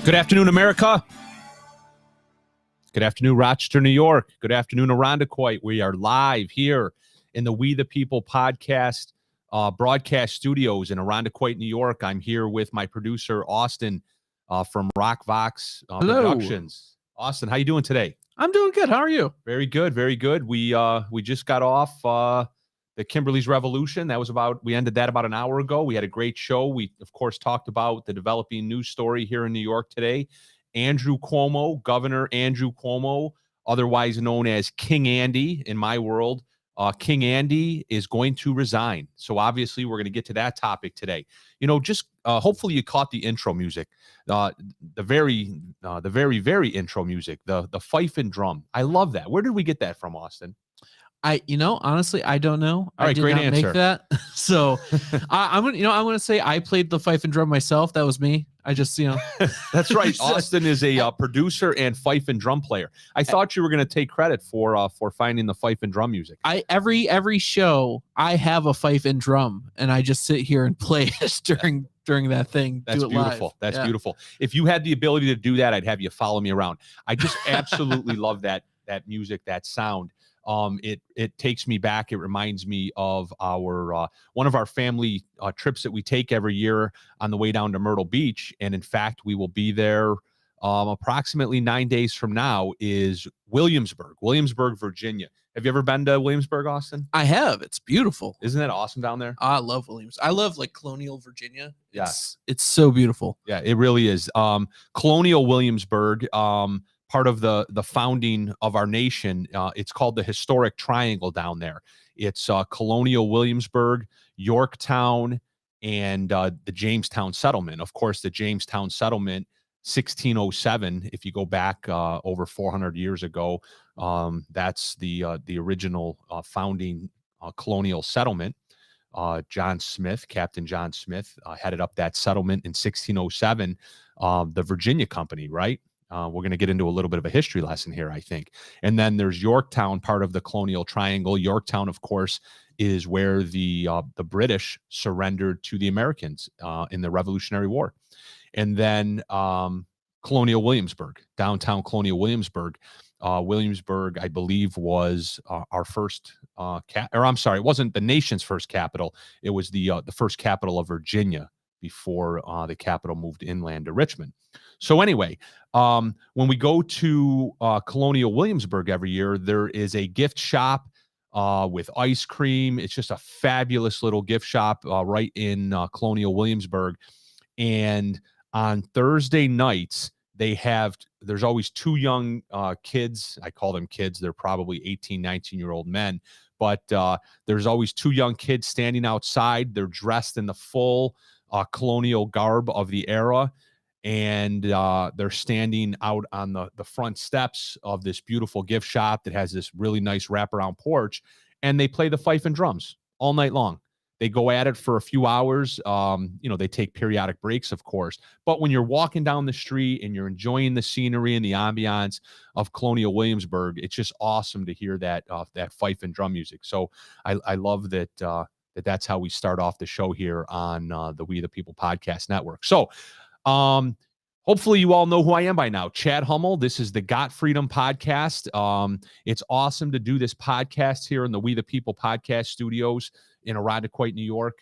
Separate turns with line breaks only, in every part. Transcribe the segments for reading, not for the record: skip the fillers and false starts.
Good afternoon, America. Good afternoon, Rochester, New York. Good afternoon, Irondequoit. We are live here in the We the People podcast broadcast studios in Irondequoit, New York. I'm here with my producer, Austin, from Rock Vox Productions. Austin, how you doing today?
I'm doing good. How are you?
Very good, very good. We just got off the Kimberly's Revolution. We ended that about an hour ago. We had a great show. We, of course, talked about the developing news story here in New York today. Governor Andrew Cuomo, otherwise known as King Andy in my world. King Andy is going to resign. So obviously we're going to get to that topic today. You know, just hopefully you caught the intro music, the very intro music, the fife and drum. I love that. Where did we get that from, Austin?
Honestly, I don't know.
All right,
I did
great
not
answer.
Make that. So I'm going to say I played the fife and drum myself. That was me. I just,
That's right. Austin is a producer and fife and drum player. I thought you were going to take credit for finding the fife and drum music.
Every show I have a fife and drum and I just sit here and play it during that thing.
That's beautiful.
Live.
That's beautiful. If you had the ability to do that, I'd have you follow me around. I just absolutely love that music, that sound. It takes me back. It reminds me of our one of our family trips that we take every year on the way down to Myrtle Beach. And in fact, we will be there approximately 9 days from now is Williamsburg, Virginia. Have you ever been to Williamsburg, Austin?
I have. It's beautiful.
Isn't that awesome down there?
I love Williams. I love like Colonial Virginia.
Yes.
It's so beautiful.
Yeah, it really is. Colonial Williamsburg, part of the founding of our nation. It's called the Historic Triangle down there. It's Colonial Williamsburg, Yorktown, and the Jamestown settlement. Of course, the Jamestown settlement, 1607, if you go back over 400 years ago, that's the original founding colonial settlement. Captain John Smith headed up that settlement in 1607, the Virginia Company, right? We're going to get into a little bit of a history lesson here, I think. And then there's Yorktown, part of the Colonial Triangle. Yorktown, of course, is where the British surrendered to the Americans in the Revolutionary War. And then Colonial Williamsburg, downtown Colonial Williamsburg. Williamsburg, I believe, was our first it wasn't the nation's first capital. It was the first capital of Virginia before the capital moved inland to Richmond. So anyway, when we go to Colonial Williamsburg every year, there is a gift shop with ice cream. It's just a fabulous little gift shop right in Colonial Williamsburg. And on Thursday nights, there's always two young kids. I call them kids. They're probably 18, 19-year-old men. But there's always two young kids standing outside. They're dressed in the full colonial garb of the era. And they're standing out on the front steps of this beautiful gift shop that has this really nice wraparound porch. And they play the fife and drums all night long. They go at it for a few hours. They take periodic breaks, of course. But when you're walking down the street and you're enjoying the scenery and the ambiance of Colonial Williamsburg, it's just awesome to hear that fife and drum music. So I love that that's how we start off the show here on the We the People Podcast Network. So hopefully you all know who I am by now. Chad Hummel. This is the Got Freedom podcast. It's awesome to do this podcast here in the We the People Podcast studios in Irondequoit, New York.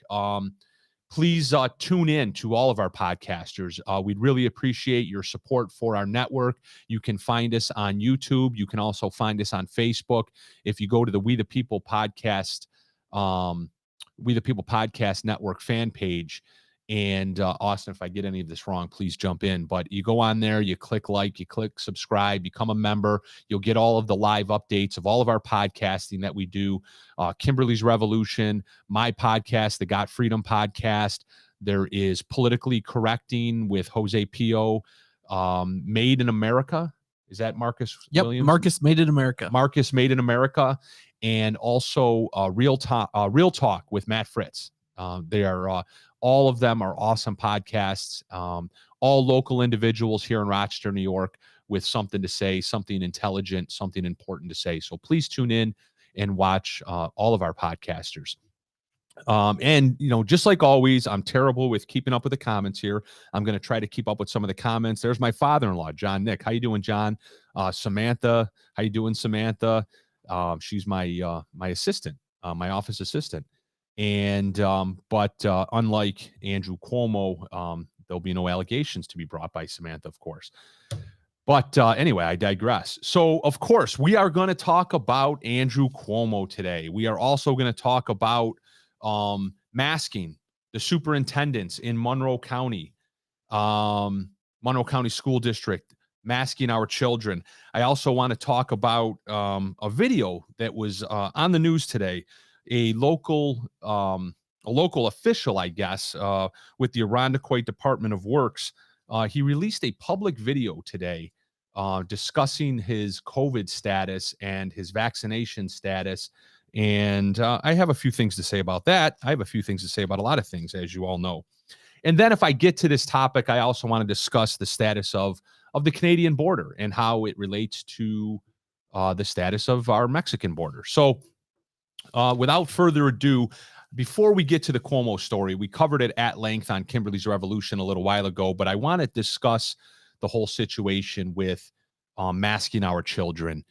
Please tune in to all of our podcasters. We'd really appreciate your support for our network. You can find us on YouTube. You can also find us on Facebook. If you go to the We the People Podcast, We the People Podcast Network fan page, and Austin, if I get any of this wrong, please jump in. But you go on there, you click like, you click subscribe, become a member. You'll get all of the live updates of all of our podcasting that we do. Kimberly's Revolution, my podcast, the Got Freedom podcast. There is Politically Correcting with Jose Pio, Made in America. Is that Marcus Williams?
Marcus Made in America.
Marcus Made in America. And also Real Talk with Matt Fritz. They are all of them are awesome podcasts, all local individuals here in Rochester, New York, with something to say, something intelligent, something important to say. So please tune in and watch all of our podcasters. And just like always, I'm terrible with keeping up with the comments here. I'm going to try to keep up with some of the comments. There's my father-in-law, John Nick. How you doing, John? Samantha, how you doing, Samantha? She's my assistant, my office assistant. And but unlike Andrew Cuomo, there'll be no allegations to be brought by Samantha, of course. But anyway, I digress. So, of course, we are going to talk about Andrew Cuomo today. We are also going to talk about masking the superintendents in Monroe County School District, masking our children. I also want to talk about a video that was on the news today. A local official, I guess, with the Irondequoit Department of Works, he released a public video today discussing his COVID status and his vaccination status. And I have a few things to say about that. I have a few things to say about a lot of things, as you all know. And then if I get to this topic, I also want to discuss the status of the Canadian border and how it relates to the status of our Mexican border. So without further ado, before we get to the Cuomo story, we covered it at length on Kimberly's Revolution a little while ago, but I want to discuss the whole situation with masking our children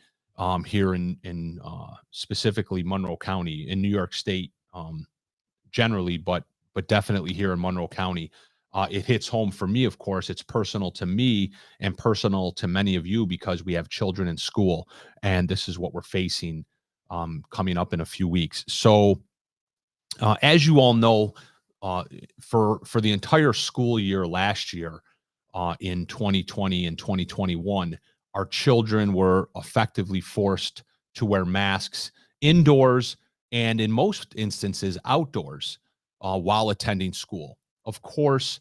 here in specifically Monroe County in New York State generally, but definitely here in Monroe County. It hits home for me, of course. It's personal to me and personal to many of you because we have children in school, and this is what we're facing coming up in a few weeks. So, as you all know, for the entire school year last year, in 2020 and 2021, our children were effectively forced to wear masks indoors and in most instances outdoors while attending school. Of course,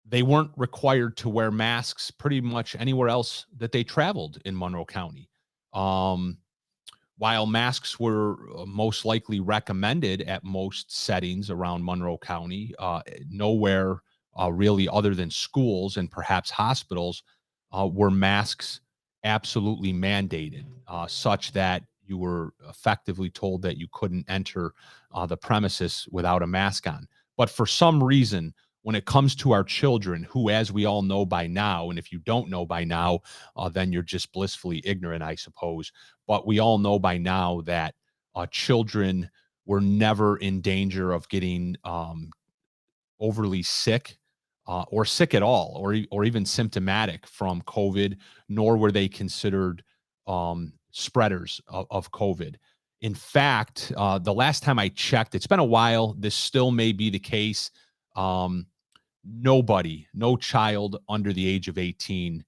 they weren't required to wear masks pretty much anywhere else that they traveled in Monroe County. While masks were most likely recommended at most settings around Monroe County, nowhere really other than schools and perhaps hospitals were masks absolutely mandated, such that you were effectively told that you couldn't enter the premises without a mask on. But for some reason, when it comes to our children, who, as we all know by now, and if you don't know by now, then you're just blissfully ignorant, I suppose. But we all know by now that children were never in danger of getting overly sick or sick at all, or even symptomatic from COVID, nor were they considered spreaders of COVID. In fact, the last time I checked, it's been a while. This still may be the case. No child under the age of 18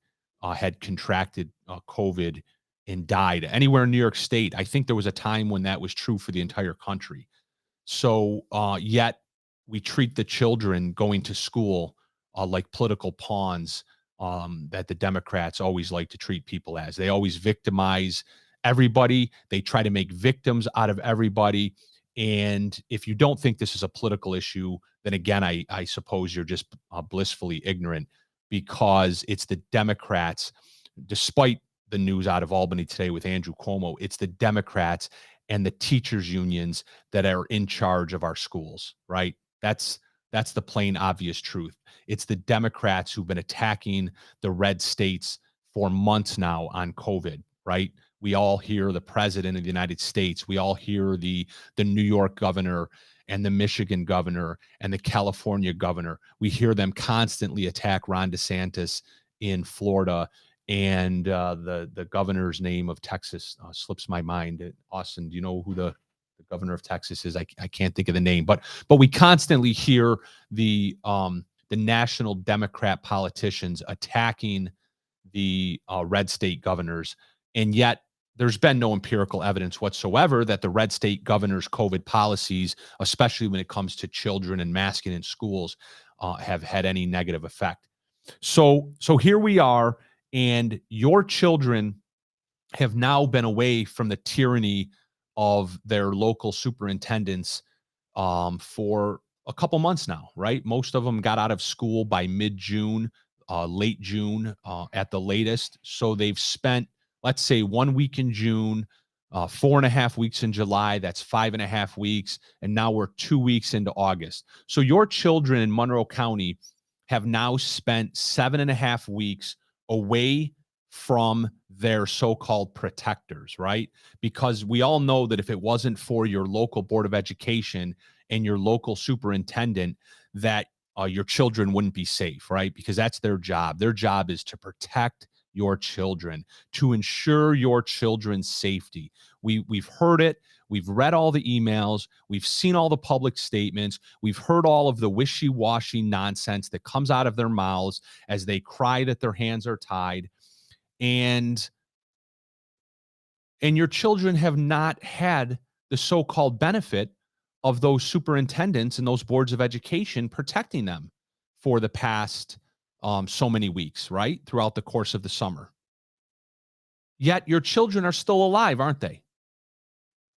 had contracted COVID and died anywhere in New York State. I think there was a time when that was true for the entire country. So yet we treat the children going to school like political pawns that the Democrats always like to treat people as. They always victimize everybody. They try to make victims out of everybody. And if you don't think this is a political issue, then again, I suppose you're just blissfully ignorant, because it's the Democrats, despite the news out of Albany today with Andrew Cuomo, it's the Democrats and the teachers unions that are in charge of our schools, right? That's the plain obvious truth. It's the Democrats who've been attacking the red states for months now on COVID, right? We all hear the president of the United States. We all hear the New York governor and the Michigan governor and the California governor. We hear them constantly attack Ron DeSantis in Florida, and the governor's name of Texas slips my mind. Austin, do you know who the governor of Texas is? I can't think of the name, but we constantly hear the national Democrat politicians attacking the red state governors, and yet there's been no empirical evidence whatsoever that the red state governors' COVID policies, especially when it comes to children and masking in schools, have had any negative effect. So here we are, and your children have now been away from the tyranny of their local superintendents for a couple months now, right? Most of them got out of school by mid-June, late June at the latest. So they've spent, let's say, 1 week in June, 4.5 weeks in July. That's 5.5 weeks. And now we're 2 weeks into August. So your children in Monroe County have now spent 7.5 weeks away from their so-called protectors, right? Because we all know that if it wasn't for your local Board of Education and your local superintendent, that your children wouldn't be safe, right? Because that's their job. Their job is to protect your children, to ensure your children's safety. We've heard it. We've read all the emails. We've seen all the public statements. We've heard all of the wishy-washy nonsense that comes out of their mouths as they cry that their hands are tied. And your children have not had the so-called benefit of those superintendents and those boards of education protecting them for the past so many weeks, right? Throughout the course of the summer. Yet your children are still alive, aren't they?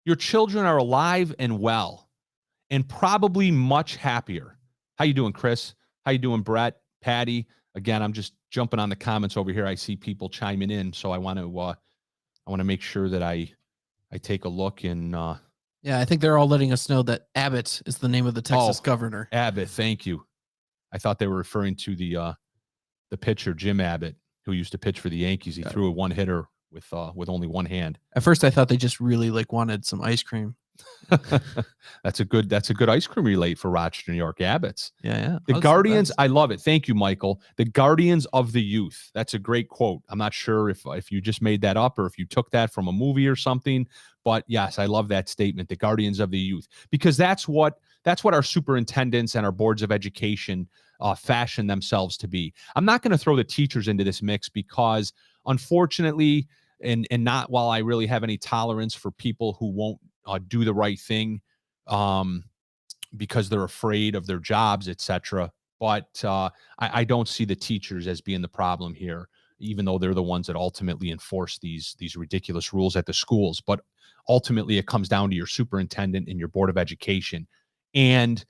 Your children are alive and well and probably much happier. How you doing, Chris? How you doing, Brett, Patty? Again, I'm just jumping on the comments over here. I see people chiming in, so I want to make sure that I take a look and
yeah, I think they're all letting us know that Abbott is the name of the Texas governor.
Abbott, thank you. I thought they were referring to the pitcher, Jim Abbott, who used to pitch for the Yankees. He threw a one-hitter with only one hand.
At first, I thought they just really wanted some ice cream.
That's a good ice cream relate for Rochester, New York. Abbott's.
Yeah.
The Guardians, I love it. Thank you, Michael. The Guardians of the Youth. That's a great quote. I'm not sure if you just made that up or if you took that from a movie or something, but yes, I love that statement. The Guardians of the Youth, because that's what our superintendents and our boards of education fashion themselves to be. I'm not going to throw the teachers into this mix because, unfortunately, and not while I really have any tolerance for people who won't do the right thing because they're afraid of their jobs, etc. But I don't see the teachers as being the problem here, even though they're the ones that ultimately enforce these ridiculous rules at the schools. But ultimately, it comes down to your superintendent and your board of education. And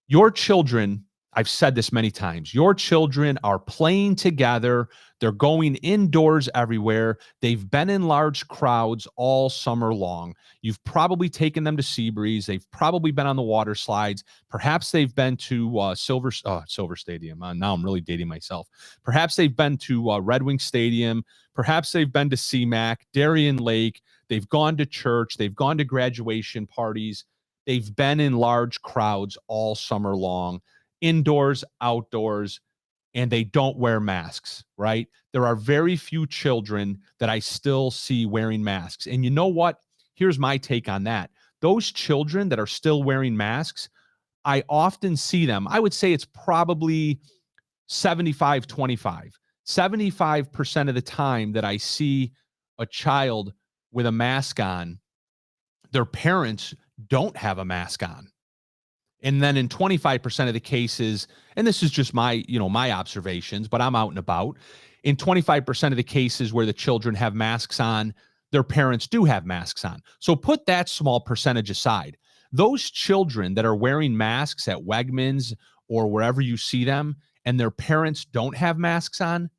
your children, I've said this many times, your children are playing together. They're going indoors everywhere. They've been in large crowds all summer long. You've probably taken them to Seabreeze. They've probably been on the water slides. Perhaps they've been to Silver Stadium. Now I'm really dating myself. Perhaps they've been to Red Wing Stadium. Perhaps they've been to CMAC, Darien Lake. They've gone to church. They've gone to graduation parties. They've been in large crowds all summer long, indoors, outdoors, and they don't wear masks, right? There are very few children that I still see wearing masks. And you know what? Here's my take on that. Those children that are still wearing masks, I often see them. I would say it's probably 75-25. 75% of the time that I see a child with a mask on, their parents don't have a mask on. And then in 25% of the cases, and this is just my observations, but I'm out and about. In 25% of the cases where the children have masks on, their parents do have masks on. So put that small percentage aside. Those children that are wearing masks at Wegmans or wherever you see them, and their parents don't have masks on,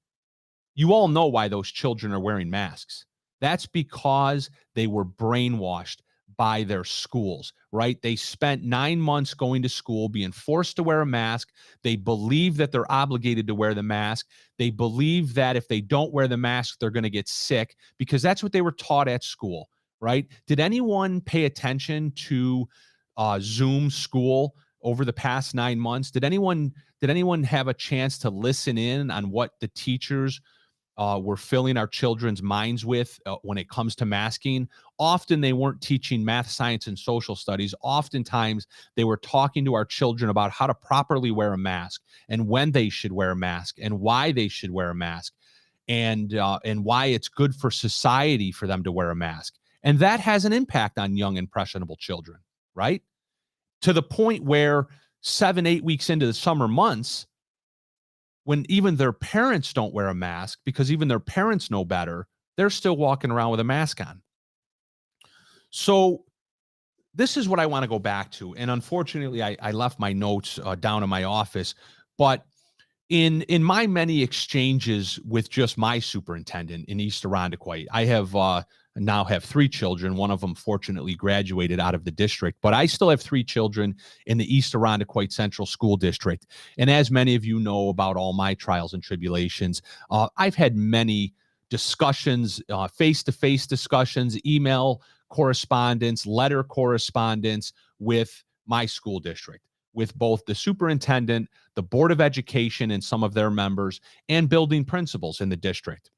you all know why those children are wearing masks. That's because they were brainwashed by their schools, right? They spent 9 months going to school, being forced to wear a mask. They believe that they're obligated to wear the mask. They believe that if they don't wear the mask, they're going to get sick because that's what they were taught at school, right? Did anyone pay attention to Zoom school over the past 9 months? Did anyone have a chance to listen in on what the teachers we're filling our children's minds with when it comes to masking? Often they weren't teaching math, science, and social studies. Oftentimes they were talking to our children about how to properly wear a mask and when they should wear a mask and why they should wear a mask and why it's good for society for them to wear a mask. And that has an impact on young, impressionable children, right? To the point where 7-8 weeks into the summer months, when even their parents don't wear a mask because even their parents know better, they're still walking around with a mask on. So this is what I want to go back to. And unfortunately, I left my notes down in my office, but in my many exchanges with just my superintendent in East Irondequoit, I have now have 3 children. One of them fortunately graduated out of the district, but I still have 3 children in the East Irondequoit Central School District. And as many of you know about all my trials and tribulations, I've had many discussions, face-to-face discussions, email correspondence, letter correspondence with my school district, with both the superintendent, the Board of Education and some of their members, and building principals in the district.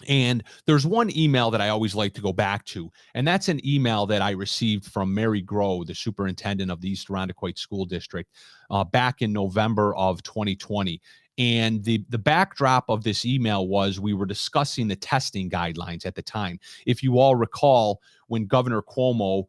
And there's one email that I always like to go back to, and that's an email that I received from Mary Grow, the superintendent of the East Irondequoit School District, back in November of 2020. And the backdrop of this email was we were discussing the testing guidelines at the time. If you all recall, when Governor Cuomo,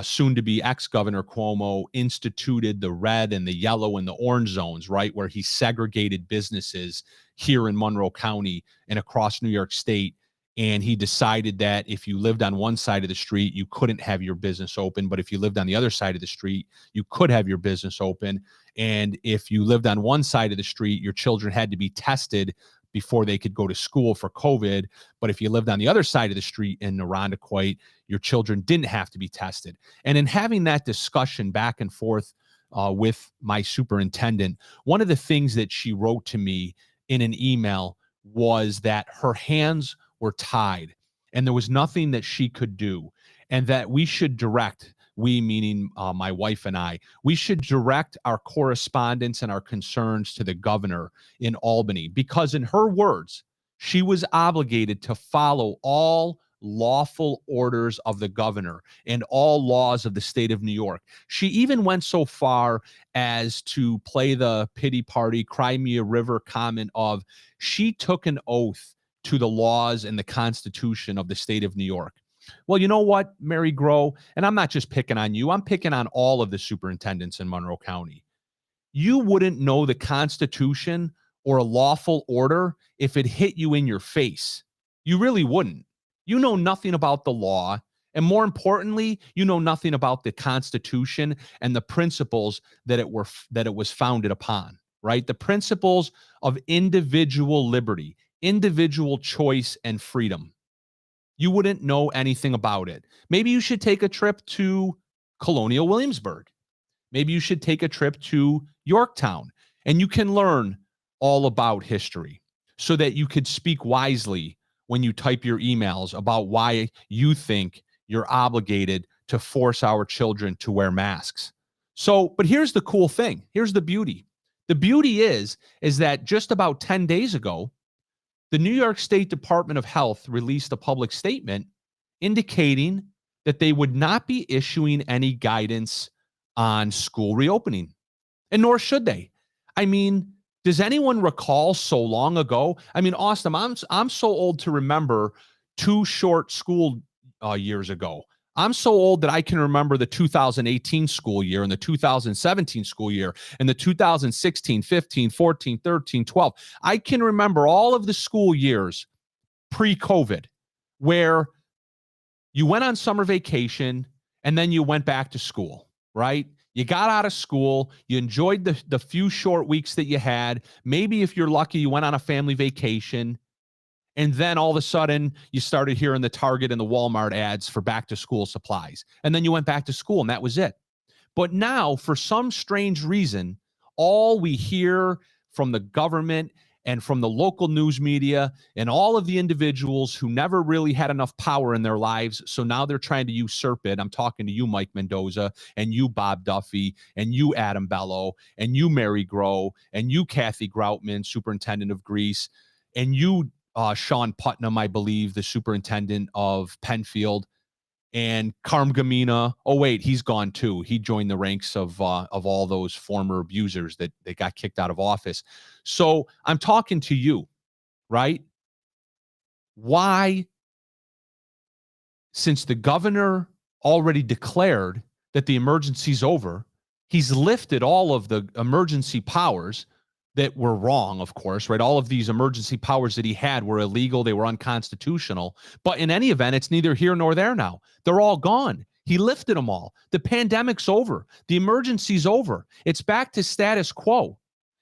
soon to be ex-Governor Cuomo, instituted the red and the yellow and the orange zones, right, where he segregated businesses here in Monroe County and across New York State. And he decided that if you lived on one side of the street, you couldn't have your business open. But if you lived on the other side of the street, you could have your business open. And if you lived on one side of the street, your children had to be tested before they could go to school for COVID. But if you lived on the other side of the street in Irondequoit, your children didn't have to be tested. And in having that discussion back and forth with my superintendent, one of the things that she wrote to me in an email was that her hands were tied and there was nothing that she could do, and that we should direct, we meaning my wife and I, we should direct our correspondence and our concerns to the governor in Albany, because in her words, she was obligated to follow all lawful orders of the governor and all laws of the state of New York. She even went so far as to play the pity party, cry me a river comment of, she took an oath to the laws and the Constitution of the state of New York. Well, you know what, Mary Grow, and I'm not just picking on you, I'm picking on all of the superintendents in Monroe County. You wouldn't know the Constitution or a lawful order if it hit you in your face. You really wouldn't. You know nothing about the law. And more importantly, you know nothing about the Constitution and the principles that it was founded upon, right? The principles of individual liberty, individual choice, and freedom. You wouldn't know anything about it. Maybe you should take a trip to Colonial Williamsburg. Maybe you should take a trip to Yorktown, and you can learn all about history so that you could speak wisely when you type your emails about why you think you're obligated to force our children to wear masks. So, but here's the cool thing. Here's the beauty. The beauty is that just about 10 days ago, the New York State Department of Health released a public statement indicating that they would not be issuing any guidance on school reopening, and nor should they. I mean, does anyone recall so long ago? I mean, Austin, I'm so old to remember 2 short school years ago. I'm so old that I can remember the 2018 school year and the 2017 school year and the 2016, 15, 14, 13, 12. I can remember all of the school years pre-COVID where you went on summer vacation and then you went back to school, right? You got out of school, you enjoyed the few short weeks that you had. Maybe if you're lucky, you went on a family vacation. And then all of a sudden, you started hearing the Target and the Walmart ads for back to school supplies. And then you went back to school and that was it. But now, for some strange reason, all we hear from the government and from the local news media and all of the individuals who never really had enough power in their lives, so now they're trying to usurp it. I'm talking to you, Mike Mendoza, and you, Bob Duffy, and you, Adam Bello, and you, Mary Grow, and you, Kathy Groutman, superintendent of Greece, and you, Sean Putnam, I believe, the superintendent of Penfield, and Carm Gamina. Oh, wait, he's gone too. He joined the ranks of all those former abusers that got kicked out of office. So I'm talking to you, right? Why, since the governor already declared that the emergency's over, he's lifted all of the emergency powers that were wrong, of course, right? All of these emergency powers that he had were illegal. They were unconstitutional. But in any event, it's neither here nor there now. They're all gone. He lifted them all. The pandemic's over. The emergency's over. It's back to status quo.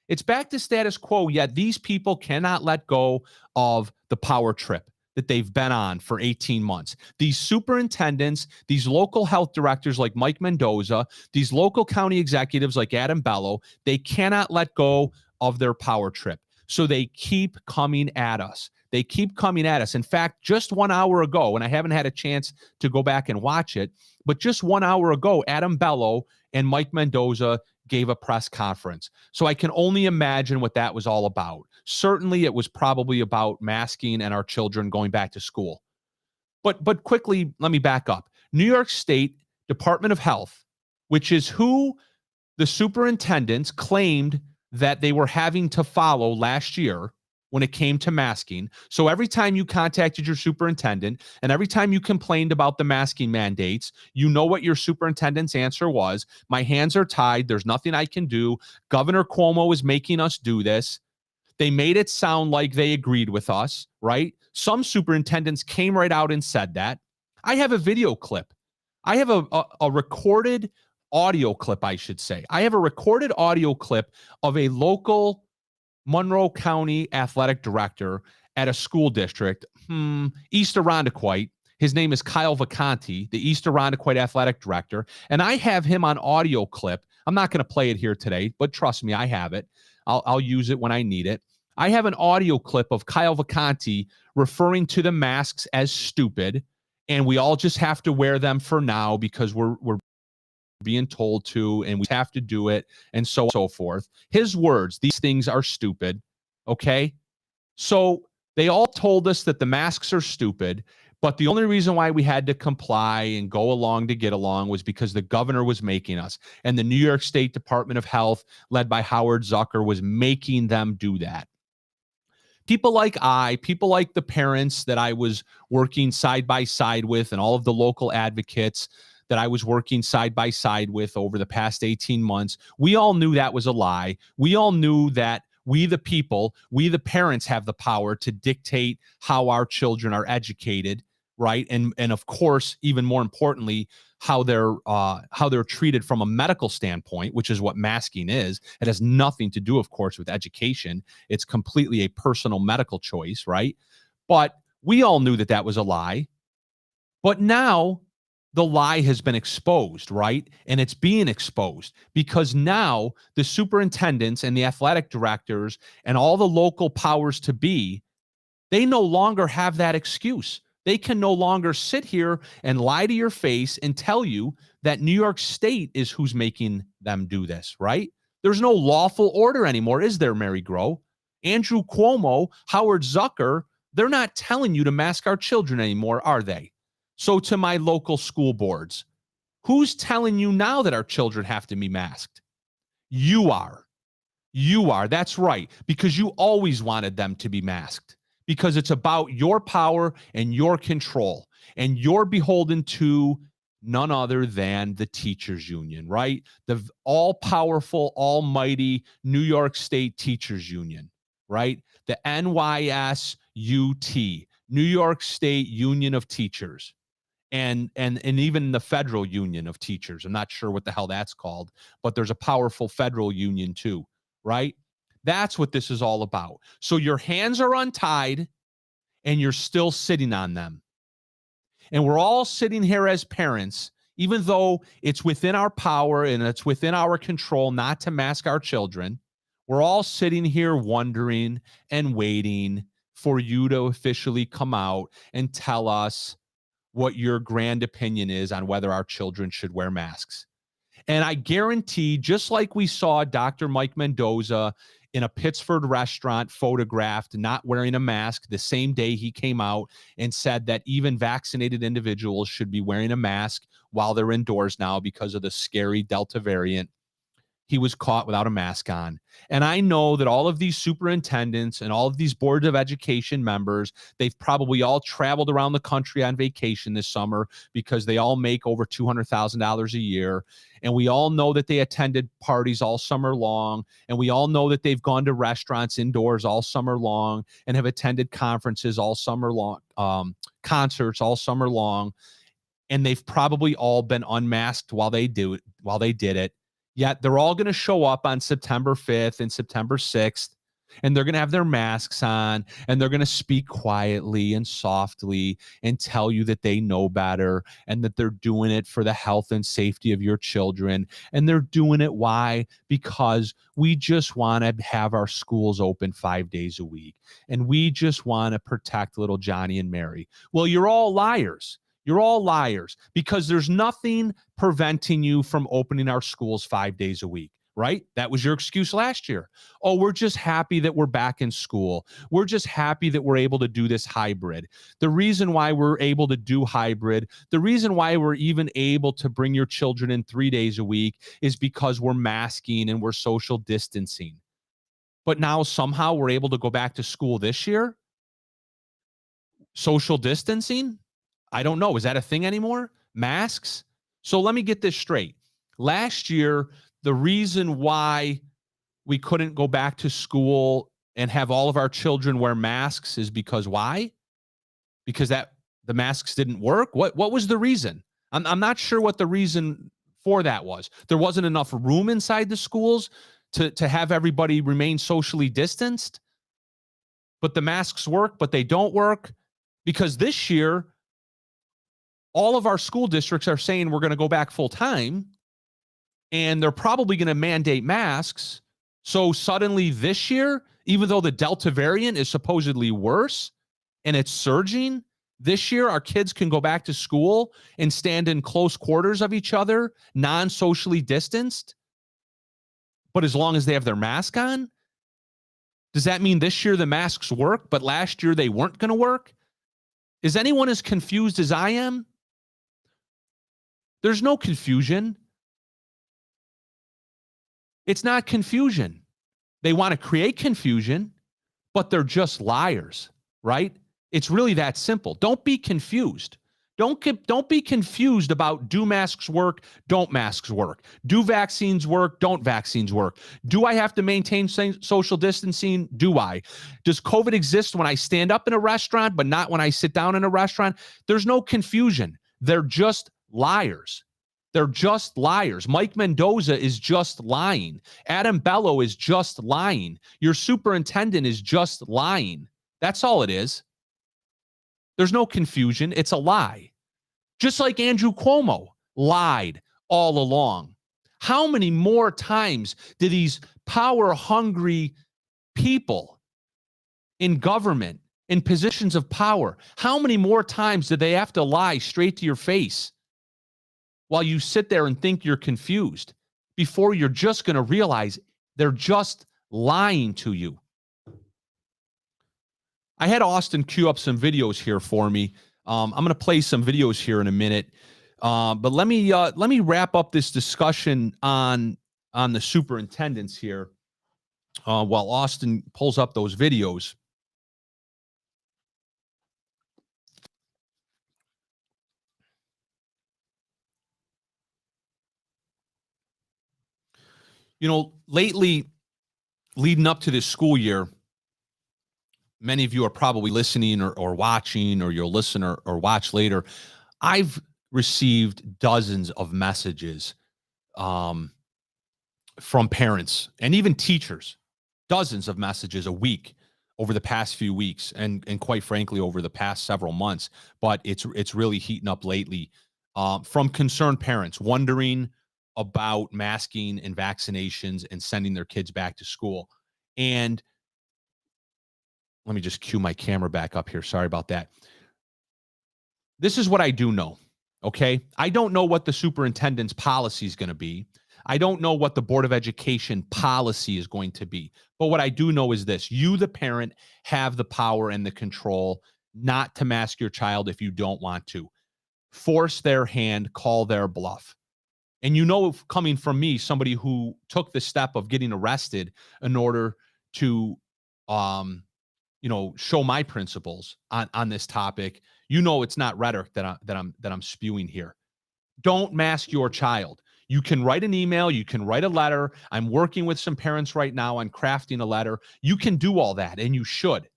It's back to status quo, yet these people cannot let go of the power trip that they've been on for 18 months. These superintendents, these local health directors like Mike Mendoza, these local county executives like Adam Bello, they cannot let go of their power trip. So they keep coming at us. They keep coming at us. In fact, just 1 hour ago, and I haven't had a chance to go back and watch it, but just 1 hour ago, Adam Bello and Mike Mendoza gave a press conference. So I can only imagine what that was all about. Certainly it was probably about masking and our children going back to school. But quickly, let me back up. New York State Department of Health, which is who the superintendents claimed that they were having to follow last year when it came to masking. So every time you contacted your superintendent and every time you complained about the masking mandates, you know what your superintendent's answer was. My hands are tied. There's nothing I can do. Governor Cuomo is making us do this. They made it sound like they agreed with us, right? Some superintendents came right out and said that. I have a video clip. I have a recorded audio clip, I should say. I have a recorded audio clip of a local Monroe County athletic director at a school district, East Irondequoit. His name is Kyle Vacanti, the East Irondequoit athletic director. And I have him on audio clip. I'm not going to play it here today, but trust me, I have it. I'll use it when I need it. I have an audio clip of Kyle Vacanti referring to the masks as stupid, and we all just have to wear them for now because we're being told to, and we have to do it, and so forth. His words, these things are stupid, okay? So they all told us that the masks are stupid, but the only reason why we had to comply and go along to get along was because the governor was making us, and the New York State Department of Health, led by Howard Zucker, was making them do that. People like the parents that I was working side by side with, and all of the local advocates that I was working side by side with over the past 18 months, we all knew that was a lie. We all knew that we, the people, we, the parents, have the power to dictate how our children are educated, right? And of course, even more importantly, how they're treated from a medical standpoint, which is what masking is. It has nothing to do, of course, with education. It's completely a personal medical choice, right? But we all knew that that was a lie. But now the lie has been exposed, right? And it's being exposed because now the superintendents and the athletic directors and all the local powers to be, they no longer have that excuse. They can no longer sit here and lie to your face and tell you that New York State is who's making them do this, right? There's no lawful order anymore, is there, Mary Grow? Andrew Cuomo, Howard Zucker, they're not telling you to mask our children anymore, are they? So to my local school boards, who's telling you now that our children have to be masked? You are. You are. That's right. Because you always wanted them to be masked. Because it's about your power and your control. And you're beholden to none other than the teachers union, right? The all-powerful, almighty New York State Teachers Union, right? The NYSUT, New York State Union of Teachers. And even the federal union of teachers. I'm not sure what the hell that's called, but there's a powerful federal union too, right? That's what this is all about. So your hands are untied and you're still sitting on them. And we're all sitting here as parents, even though it's within our power and it's within our control not to mask our children. We're all sitting here wondering and waiting for you to officially come out and tell us what your grand opinion is on whether our children should wear masks. And I guarantee, just like we saw Dr. Mike Mendoza in a Pittsford restaurant photographed not wearing a mask the same day he came out and said that even vaccinated individuals should be wearing a mask while they're indoors now because of the scary Delta variant. He was caught without a mask on. And I know that all of these superintendents and all of these boards of education members, they've probably all traveled around the country on vacation this summer because they all make over $200,000 a year. And we all know that they attended parties all summer long. And we all know that they've gone to restaurants indoors all summer long and have attended conferences all summer long, concerts all summer long. And they've probably all been unmasked while they did it. Yet they're all going to show up on September 5th and September 6th, and they're going to have their masks on, and they're going to speak quietly and softly and tell you that they know better and that they're doing it for the health and safety of your children. And they're doing it, why? Because we just want to have our schools open 5 days a week, and we just want to protect little Johnny and Mary. Well, you're all liars. You're all liars, because there's nothing preventing you from opening our schools 5 days a week, right? That was your excuse last year. Oh, we're just happy that we're back in school. We're just happy that we're able to do this hybrid. The reason why we're able to do hybrid, the reason why we're even able to bring your children in 3 days a week is because we're masking and we're social distancing. But now somehow we're able to go back to school this year. Social distancing? I don't know. Is that a thing anymore? Masks? So let me get this straight. Last year, the reason why we couldn't go back to school and have all of our children wear masks is because why? Because the masks didn't work? What was the reason? I'm not sure what the reason for that was. There wasn't enough room inside the schools to have everybody remain socially distanced. But the masks work, but they don't work. Because this year, all of our school districts are saying we're going to go back full time, and they're probably going to mandate masks. So suddenly this year, even though the Delta variant is supposedly worse and it's surging, this year our kids can go back to school and stand in close quarters of each other, non-socially distanced. But as long as they have their mask on, does that mean this year the masks work, but last year they weren't going to work? Is anyone as confused as I am? There's no confusion. It's not confusion. They want to create confusion, but they're just liars, right? It's really that simple. Don't be confused. Don't be confused about, do masks work, don't masks work? Do vaccines work, don't vaccines work? Do I have to maintain social distancing? Do I? Does COVID exist when I stand up in a restaurant, but not when I sit down in a restaurant? There's no confusion. They're just liars. They're just liars. Mike Mendoza is just lying. Adam Bello is just lying. Your superintendent is just lying. That's all it is. There's no confusion. It's a lie. Just like Andrew Cuomo lied all along. How many more times do these power-hungry people in government, in positions of power, how many more times do they have to lie straight to your face while you sit there and think you're confused before you're just going to realize they're just lying to you? I had Austin queue up some videos here for me. I'm going to play some videos here in a minute. But let me wrap up this discussion on the superintendents here while Austin pulls up those videos. You know, lately, leading up to this school year, many of you are probably listening or watching, or you'll listen or watch later. I've received dozens of messages from parents and even teachers, dozens of messages a week over the past few weeks, and quite frankly, over the past several months. But it's really heating up lately from concerned parents wondering about masking and vaccinations and sending their kids back to school. And let me just cue my camera back up here. Sorry about that. This is what I do know, okay? I don't know what the superintendent's policy is going to be. I don't know what the Board of Education policy is going to be. But what I do know is this: you, the parent, have the power and the control not to mask your child if you don't want to. Force their hand, call their bluff. And you know, coming from me, somebody who took the step of getting arrested in order to show my principles on this topic, you know it's not rhetoric that I'm spewing here. Don't mask your child. You can write an email, you can write a letter. I'm working with some parents right now on crafting a letter. You can do all that, and you should.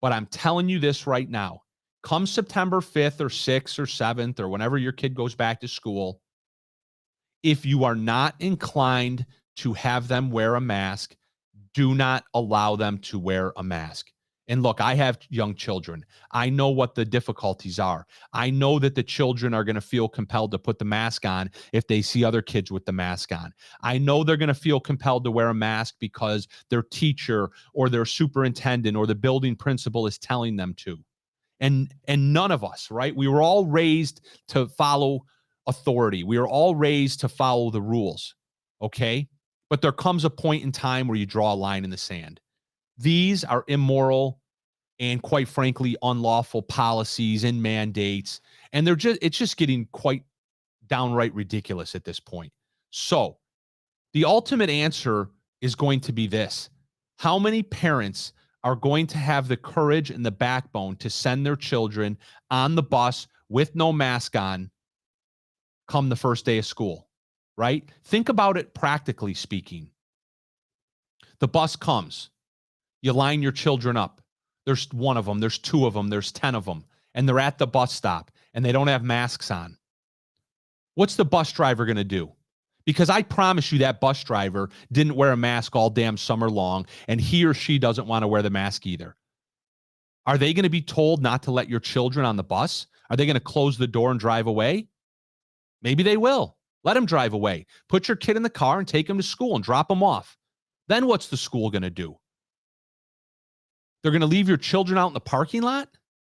But I'm telling you this right now. Come September 5th or 6th or 7th or whenever your kid goes back to school, If you are not inclined to have them wear a mask, do not allow them to wear a mask. And look, I have young children. I know what the difficulties are. I know that the children are going to feel compelled to put the mask on if they see other kids with the mask on. I know they're going to feel compelled to wear a mask because their teacher or their superintendent or the building principal is telling them to. And none of us, right? We were all raised to follow authority. We were all raised to follow the rules, okay? But there comes a point in time where you draw a line in the sand. These are immoral and, quite frankly, unlawful policies and mandates, and it's just getting quite downright ridiculous at this point. So the ultimate answer is going to be this: how many parents are going to have the courage and the backbone to send their children on the bus with no mask on come the first day of school, right? Think about it practically speaking. The bus comes. You line your children up. There's one of them, there's two of them, there's 10 of them, and they're at the bus stop and they don't have masks on. What's the bus driver going to do? Because I promise you that bus driver didn't wear a mask all damn summer long, and he or she doesn't want to wear the mask either. Are they going to be told not to let your children on the bus? Are they going to close the door and drive away? Maybe they will. Let them drive away. Put your kid in the car and take them to school and drop them off. Then what's the school going to do? They're going to leave your children out in the parking lot?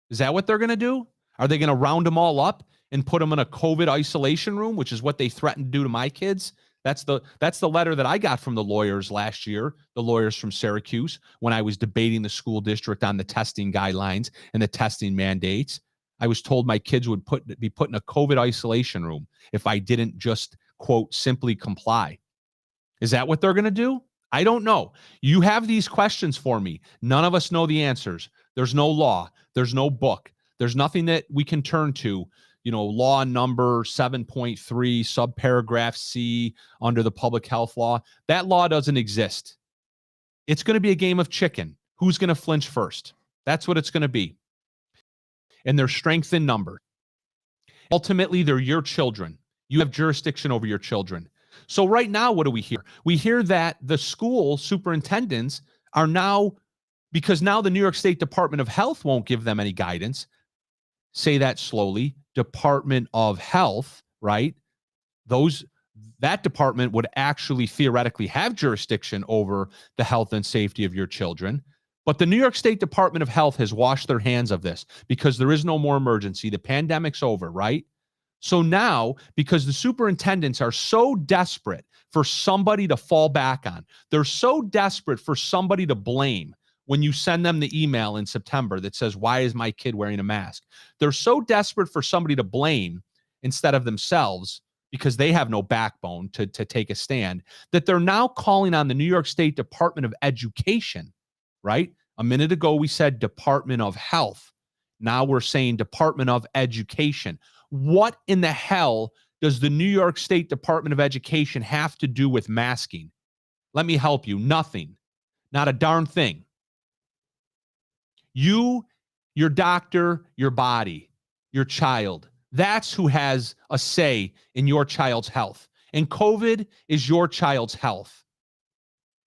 Is that what they're going to do? Are they going to round them all up and put them in a COVID isolation room, which is what they threatened to do to my kids? That's the letter that I got from the lawyers last year, the lawyers from Syracuse, when I was debating the school district on the testing guidelines and the testing mandates. I was told my kids would be put in a COVID isolation room if I didn't just, quote, simply comply. Is that what they're going to do? I don't know. You have these questions for me. None of us know the answers. There's no law. There's no book. There's nothing that we can turn to. Law number 7.3, subparagraph C under the public health law. That law doesn't exist. It's going to be a game of chicken. Who's going to flinch first? That's what it's going to be. And there's strength in number. Ultimately, they're your children. You have jurisdiction over your children. So right now, what do we hear? We hear that the school superintendents are now, because now the New York State Department of Health won't give them any guidance. Say that slowly. Department of Health, right? That department would actually theoretically have jurisdiction over the health and safety of your children. But the New York State Department of Health has washed their hands of this because there is no more emergency. The pandemic's over, right? So now, because the superintendents are so desperate for somebody to fall back on, they're so desperate for somebody to blame when you send them the email in September that says, why is my kid wearing a mask? They're so desperate for somebody to blame instead of themselves because they have no backbone to take a stand, that they're now calling on the New York State Department of Education, right? A minute ago, we said Department of Health. Now we're saying Department of Education. What in the hell does the New York State Department of Education have to do with masking? Let me help you. Nothing. Not a darn thing. You, your doctor, your body, your child, that's who has a say in your child's health. And COVID is your child's health,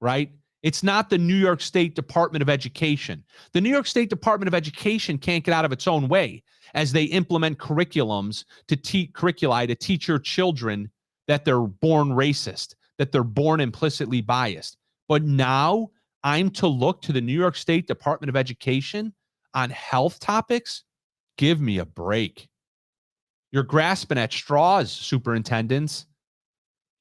right? It's not the New York State Department of Education. The New York State Department of Education can't get out of its own way as they implement curriculums to teach your children that they're born racist, that they're born implicitly biased. But now I'm to look to the New York State Department of Education on health topics? Give me a break. You're grasping at straws, superintendents.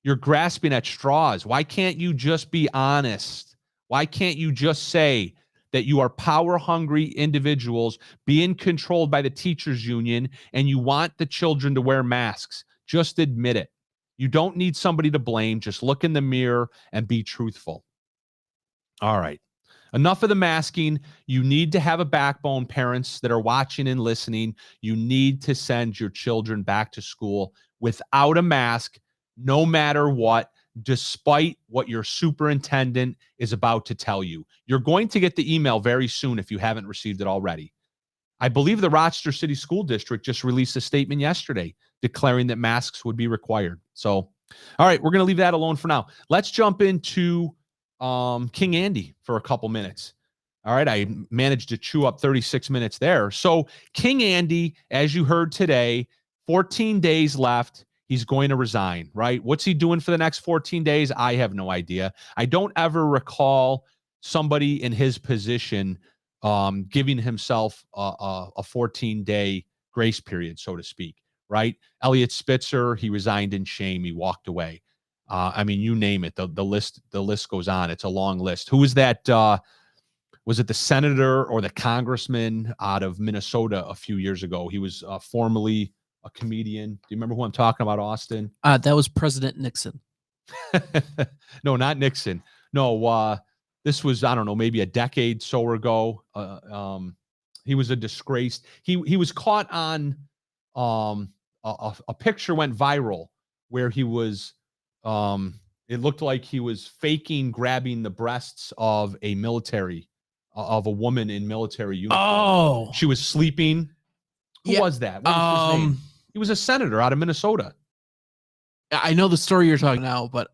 You're grasping at straws. Why can't you just be honest? Why can't you just say that you are power-hungry individuals being controlled by the teachers union and you want the children to wear masks? Just admit it. You don't need somebody to blame. Just look in the mirror and be truthful. All right. Enough of the masking. You need to have a backbone, parents that are watching and listening. You need to send your children back to school without a mask, no matter what, despite what your superintendent is about to tell you. You're going to get the email very soon if you haven't received it already. I believe the Rochester City School District just released a statement yesterday declaring that masks would be required. So All right, we're going to leave that alone for now. Let's jump into King Andy for a couple minutes. All right, I managed to chew up 36 minutes there. So King Andy, as you heard today, 14 days left. He's going to resign, right? What's he doing for the next 14 days? I have no idea. I don't ever recall somebody in his position giving himself a 14-day grace period, so to speak, right? Elliot Spitzer, he resigned in shame. He walked away. I mean, you name it. The list goes on. It's a long list. Who was that? Was it the senator or the congressman out of Minnesota a few years ago? He was formerly a comedian. Do you remember who I'm talking about, Austin?
That was President Nixon.
No, not Nixon. No, this was, I don't know, maybe a decade so ago. He was a disgraced. He was caught on a picture went viral where he was it looked like he was faking grabbing the breasts of a woman in military uniform.
Oh,
she was sleeping. Who was that? What was his name? He was a senator out of Minnesota.
I know the story you're talking now, but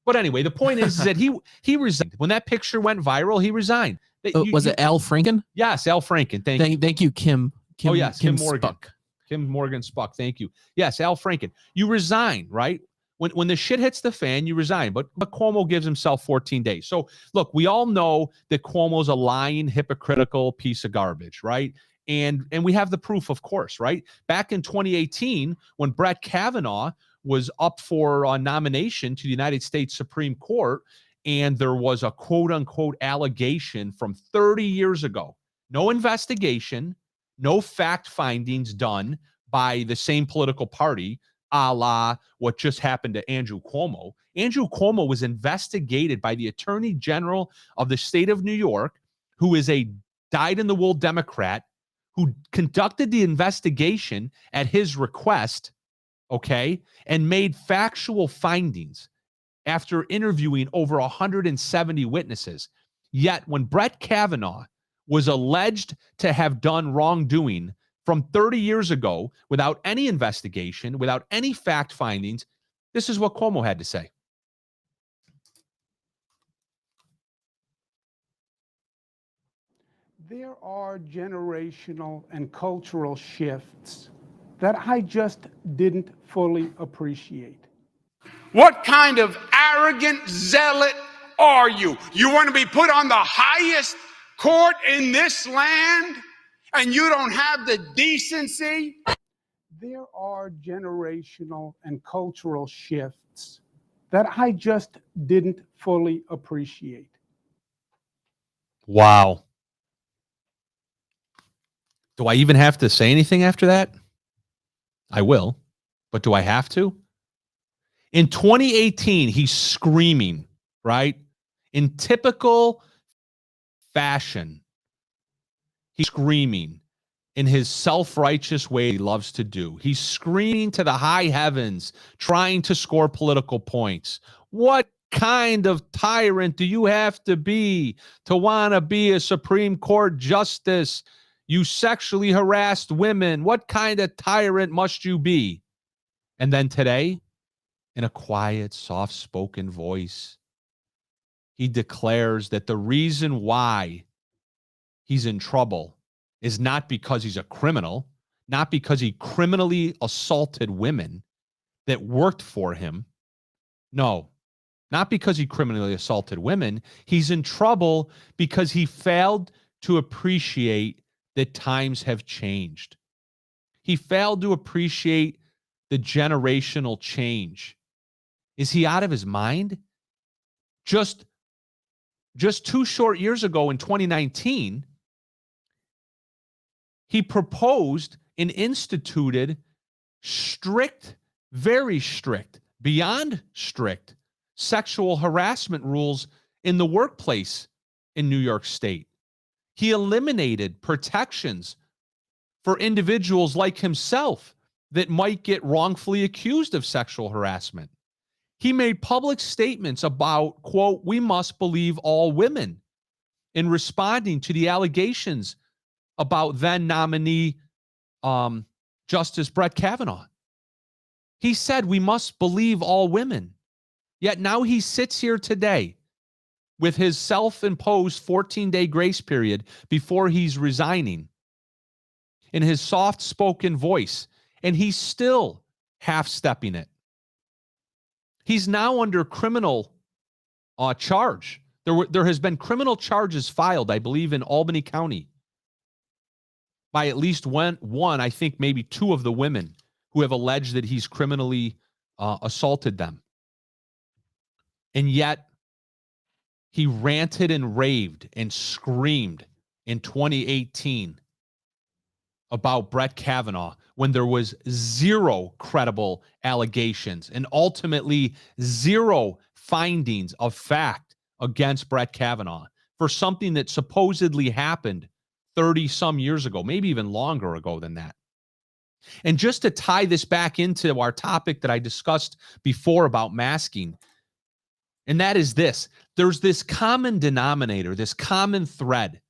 But anyway, the point is that he resigned. When that picture went viral, he resigned.
Was it Al Franken?
Yes, Al Franken. Thank you,
Kim.
Oh yes, Kim Morgan.
Spuck.
Kim Morgan Spuck. Thank you. Yes, Al Franken. You resign, right? When the shit hits the fan, you resign. But Cuomo gives himself 14 days. So look, we all know that Cuomo's a lying, hypocritical piece of garbage, right? And we have the proof, of course, right? Back in 2018, when Brett Kavanaugh was up for nomination to the United States Supreme Court, and there was a quote-unquote allegation from 30 years ago. No investigation, no fact findings done by the same political party, a la what just happened to Andrew Cuomo. Andrew Cuomo was investigated by the Attorney General of the state of New York, who is a dyed-in-the-wool Democrat, who conducted the investigation at his request, okay, and made factual findings after interviewing over 170 witnesses. Yet when Brett Kavanaugh was alleged to have done wrongdoing from 30 years ago without any investigation, without any fact findings, this is what Cuomo had to say.
There are generational and cultural shifts that I just didn't fully appreciate.
What kind of arrogant zealot are you? You want to be put on the highest court in this land, and you don't have the decency?
There are generational and cultural shifts that I just didn't fully appreciate.
Wow. Do I even have to say anything after that? I will, but do I have to? In 2018, he's screaming, right? In typical fashion, he's screaming in his self-righteous way he loves to do. He's screaming to the high heavens, trying to score political points. What kind of tyrant do you have to want to be a Supreme Court justice? You sexually harassed women. What kind of tyrant must you be? And then today, in a quiet, soft-spoken voice, he declares that the reason why he's in trouble is not because he's a criminal, not because he criminally assaulted women that worked for him. No, not because he criminally assaulted women. He's in trouble because he failed to appreciate that times have changed. He failed to appreciate the generational change. Is he out of his mind? Just 2 short years ago in 2019, he proposed and instituted strict, very strict, beyond strict sexual harassment rules in the workplace in New York State. He eliminated protections for individuals like himself that might get wrongfully accused of sexual harassment. He made public statements about, quote, we must believe all women, in responding to the allegations about then nominee Justice Brett Kavanaugh. He said we must believe all women. Yet now he sits here today with his self-imposed 14-day grace period before he's resigning, in his soft-spoken voice, and he's still half-stepping it. He's now under criminal charge. There has been criminal charges filed, I believe, in Albany County by at least one, I think maybe two of the women who have alleged that he's criminally assaulted them. And yet, he ranted and raved and screamed in 2018 about Brett Kavanaugh when there was zero credible allegations and ultimately zero findings of fact against Brett Kavanaugh for something that supposedly happened 30 some years ago, maybe even longer ago than that. And just to tie this back into our topic that I discussed before about masking, and that is this: there's this common denominator, this common thread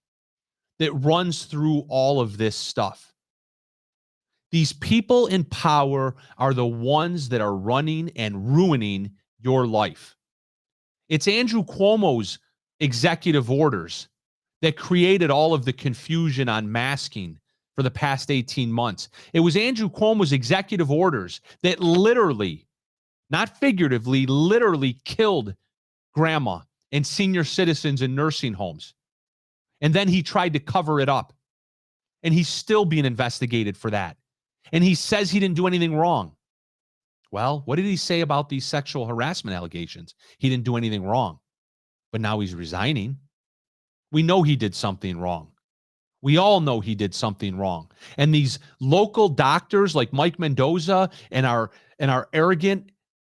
that runs through all of this stuff. These people in power are the ones that are running and ruining your life. It's Andrew Cuomo's executive orders that created all of the confusion on masking for the past 18 months. It was Andrew Cuomo's executive orders that literally, not figuratively, literally killed grandma and senior citizens in nursing homes. And then he tried to cover it up. And he's still being investigated for that. And he says he didn't do anything wrong. Well, what did he say about these sexual harassment allegations? He didn't do anything wrong. But now he's resigning. We know he did something wrong. We all know he did something wrong. And these local doctors like Mike Mendoza and our arrogant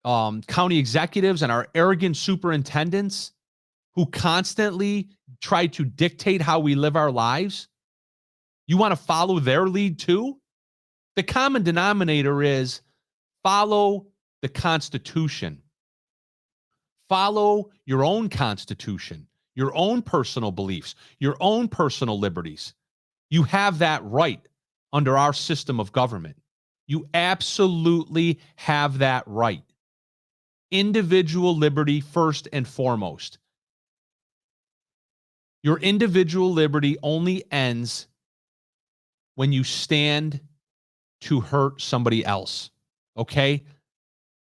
county executives and our arrogant superintendents who constantly try to dictate how we live our lives, you want to follow their lead too? The common denominator is follow the Constitution. Follow your own Constitution, your own personal beliefs, your own personal liberties. You have that right under our system of government. You absolutely have that right. Individual liberty first and foremost. Your individual liberty only ends when you stand to hurt somebody else. Okay?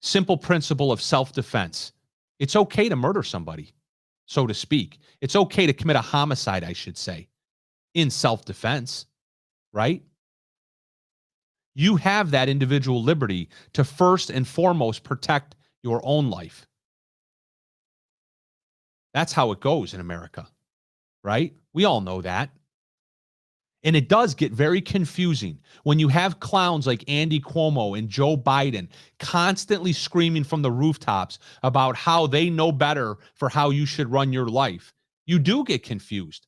Simple principle of self-defense. It's okay to murder somebody, so to speak. It's okay to commit a homicide, I should say, in self-defense, right? You have that individual liberty to first and foremost protect your own life. That's how it goes in America, right? We all know that. And it does get very confusing when you have clowns like Andy Cuomo and Joe Biden constantly screaming from the rooftops about how they know better for how you should run your life. You do get confused.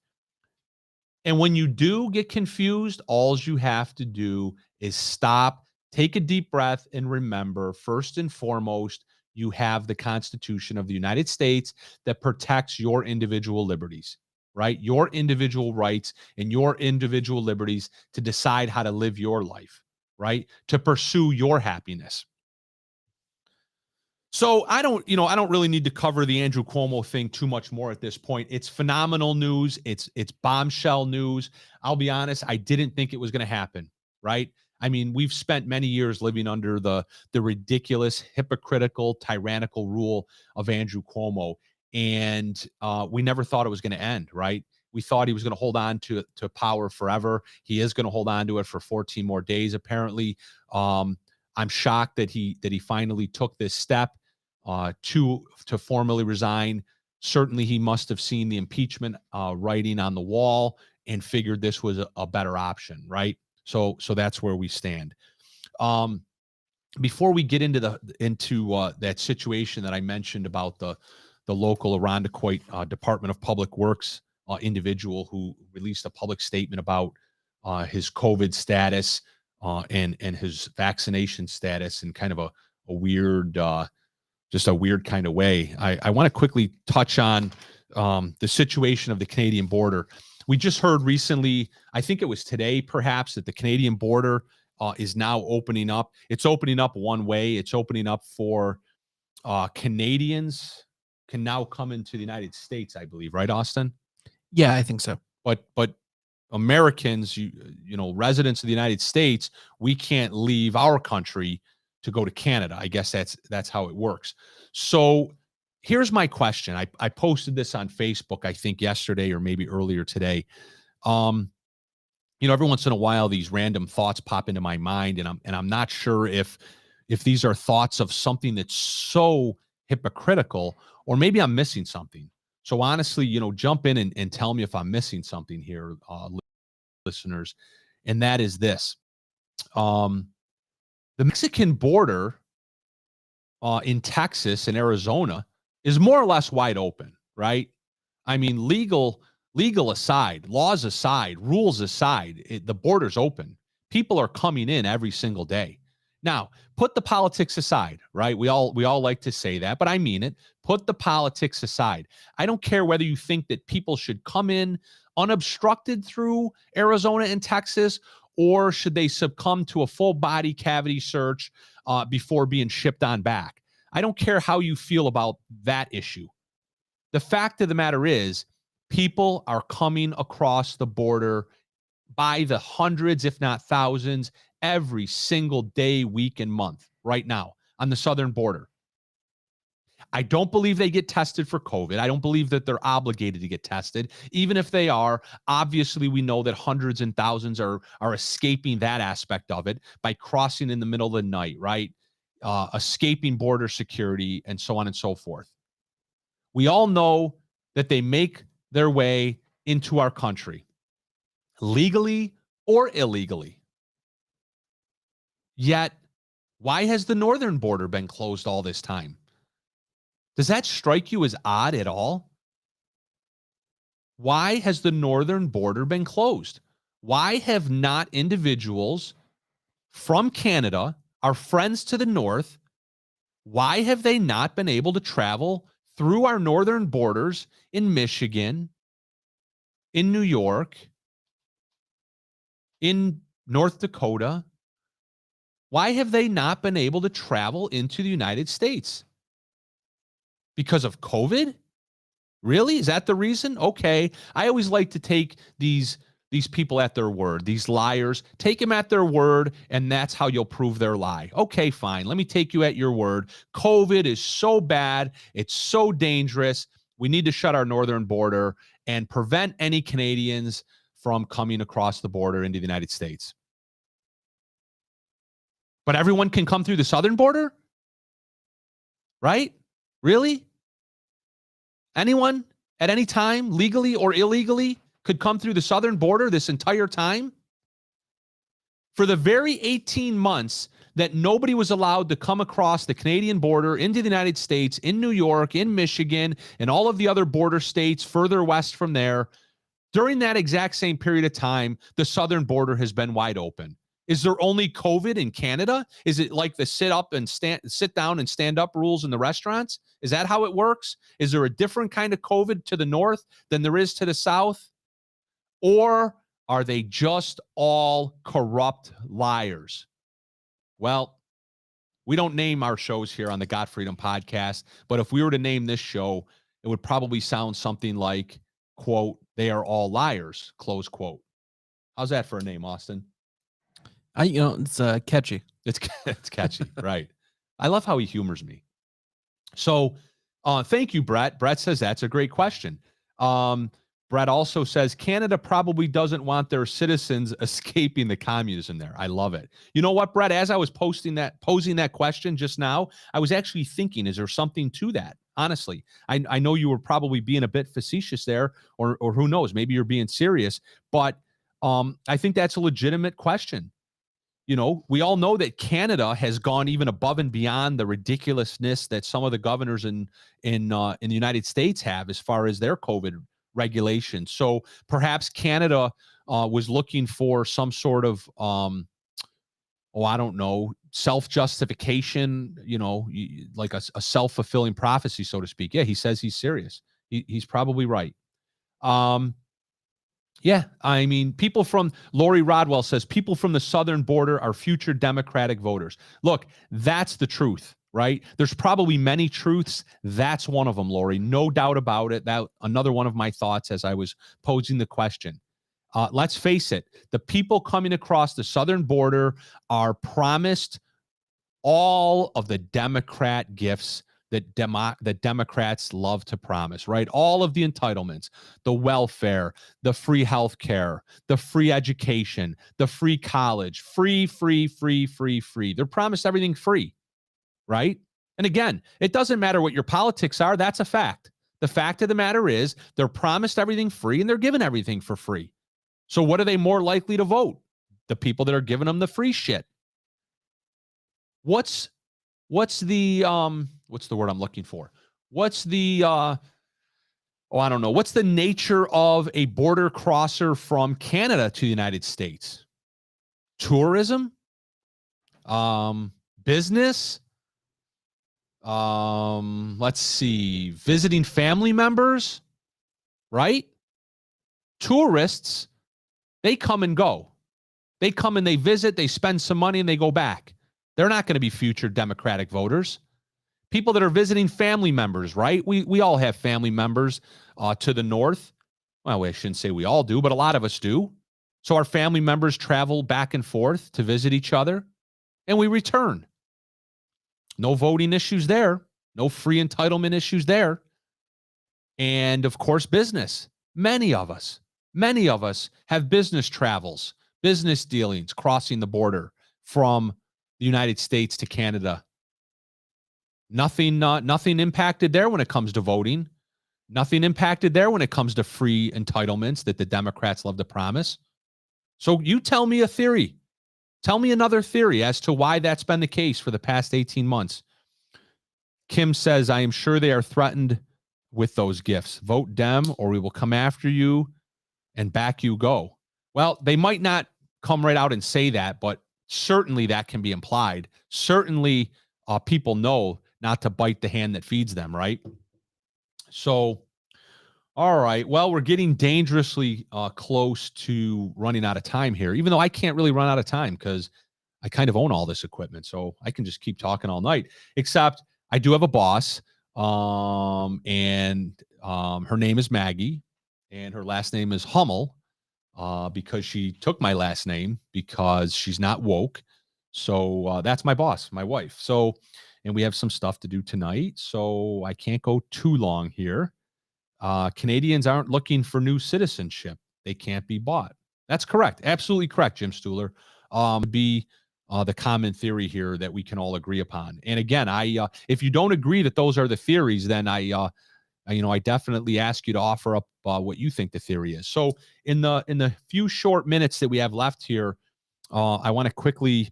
And when you do get confused, all you have to do is stop, take a deep breath, and remember, first and foremost, you have the Constitution of the United States that protects your individual liberties, right? Your individual rights and your individual liberties to decide how to live your life, right? To pursue your happiness. So I don't really need to cover the Andrew Cuomo thing too much more at this point. It's phenomenal news. It's bombshell news. I'll be honest, I didn't think it was going to happen, right? I mean, we've spent many years living under the ridiculous, hypocritical, tyrannical rule of Andrew Cuomo. And we never thought it was going to end, right? We thought he was going to hold on to power forever. He is going to hold on to it for 14 more days, apparently. I'm shocked that he finally took this step to formally resign. Certainly, he must have seen the impeachment writing on the wall and figured this was a better option, right? So that's where we stand. Before we get into that situation that I mentioned about the local Irondequoit Department of Public Works individual who released a public statement about his COVID status and his vaccination status in kind of a weird, just a weird kind of way. I want to quickly touch on the situation of the Canadian border. We just heard recently, I think it was today perhaps, that the Canadian border is now opening up. It's opening up one way. It's opening up for Canadians can now come into the United States, I believe, right, Austin?
Yeah, I think so.
But Americans, residents of the United States, we can't leave our country to go to Canada. I guess that's how it works. So here's my question. I posted this on Facebook, I think yesterday or maybe earlier today. Every once in a while, these random thoughts pop into my mind, and I'm not sure if these are thoughts of something that's so hypocritical, or maybe I'm missing something. So honestly, jump in and tell me if I'm missing something here, listeners. And that is this. The Mexican border in Texas and Arizona is more or less wide open, right? I mean, legal aside, laws aside, rules aside, the border's open. People are coming in every single day. Now, put the politics aside, right? We all like to say that, but I mean it. Put the politics aside. I don't care whether you think that people should come in unobstructed through Arizona and Texas, or should they succumb to a full body cavity search before being shipped on back. I don't care how you feel about that issue. The fact of the matter is, people are coming across the border by the hundreds, if not thousands, every single day, week, and month right now on the southern border. I don't believe they get tested for COVID. I don't believe that they're obligated to get tested. Even if they are, obviously we know that hundreds and thousands are escaping that aspect of it by crossing in the middle of the night, right? Escaping border security and so on and so forth. We all know that they make their way into our country, legally or illegally. Yet, why has the northern border been closed all this time? Does that strike you as odd at all? Why has the northern border been closed? Why have not individuals from Canada, our friends to the north, why have they not been able to travel through our northern borders in Michigan, in New York, in North Dakota? Why have they not been able to travel into the United States? Because of COVID? Really? Is that the reason? Okay. I always like to take these people at their word, these liars, take them at their word, and that's how you'll prove their lie. Okay, fine. Let me take you at your word. COVID is so bad. It's so dangerous. We need to shut our northern border and prevent any Canadians from coming across the border into the United States. But everyone can come through the southern border? Right? Really? Anyone at any time, legally or illegally, could come through the southern border this entire time? For the very 18 months that nobody was allowed to come across the Canadian border into the United States, in New York, in Michigan, and all of the other border states further west from there, during that exact same period of time, the southern border has been wide open. Is there only COVID in Canada? Is it like the sit down and stand up rules in the restaurants? Is that how it works? Is there a different kind of COVID to the north than there is to the south? Or are they just all corrupt liars? Well, we don't name our shows here on the Got Freedom podcast, but if we were to name this show, it would probably sound something like, quote, "They are all liars," close quote. How's that for a name, Austin?
It's catchy.
It's catchy, right? I love how he humors me. So, thank you, Brett. Brett says that's a great question. Brett also says Canada probably doesn't want their citizens escaping the communism there. I love it. You know what, Brett? As I was posing that question just now, I was actually thinking, is there something to that? Honestly, I know you were probably being a bit facetious there, or who knows, maybe you're being serious, but I think that's a legitimate question. We all know that Canada has gone even above and beyond the ridiculousness that some of the governors in the United States have as far as their COVID regulations. So perhaps Canada was looking for some sort of, I don't know, self-justification, like a self-fulfilling prophecy, so to speak. Yeah, he says he's serious. He's probably right. Yeah, I mean, people from Lori Rodwell says people from the southern border are future Democratic voters. Look, that's the truth, right? There's probably many truths. That's one of them, Lori. No doubt about it. That another one of my thoughts as I was posing the question. Let's face it, the people coming across the southern border are promised all of the Democrat gifts that Democrats love to promise, right? All of the entitlements, the welfare, the free health care, the free education, the free college, free. They're promised everything free, right? And again, it doesn't matter what your politics are. That's a fact. The fact of the matter is they're promised everything free and they're given everything for free. So what are they more likely to vote? The people that are giving them the free shit. What's the word I'm looking for? What's the I don't know. What's the nature of a border crosser from Canada to the United States? Tourism? Business? Let's see. Visiting family members, right? Tourists, they come and go. They come and they visit, they spend some money and they go back. They're not going to be future Democratic voters. People that are visiting family members, right? We all have family members to the north. Well, I shouldn't say we all do, but a lot of us do. So our family members travel back and forth to visit each other, and we return. No voting issues there. No free entitlement issues there. And, of course, business. Many of us have business travels, business dealings crossing the border from the United States to Canada. Nothing impacted there when it comes to voting. Nothing impacted there when it comes to free entitlements that the Democrats love to promise. So you tell me a theory. Tell me another theory as to why that's been the case for the past 18 months. Kim says, I am sure they are threatened with those gifts. Vote Dem or we will come after you and back you go. Well, they might not come right out and say that, but certainly that can be implied. Certainly people know not to bite the hand that feeds them, right? So, all right. Well, we're getting dangerously close to running out of time here, even though I can't really run out of time because I kind of own all this equipment. So I can just keep talking all night, except I do have a boss and her name is Maggie and her last name is Hummel because she took my last name because she's not woke. So that's my boss, my wife. So, and we have some stuff to do tonight. So I can't go too long here. Canadians aren't looking for new citizenship. They can't be bought. That's correct. Absolutely correct, Jim Stuhler. Be the common theory here that we can all agree upon. And again, if you don't agree that those are the theories, then I definitely ask you to offer up what you think the theory is. So in the few short minutes that we have left here, I want to quickly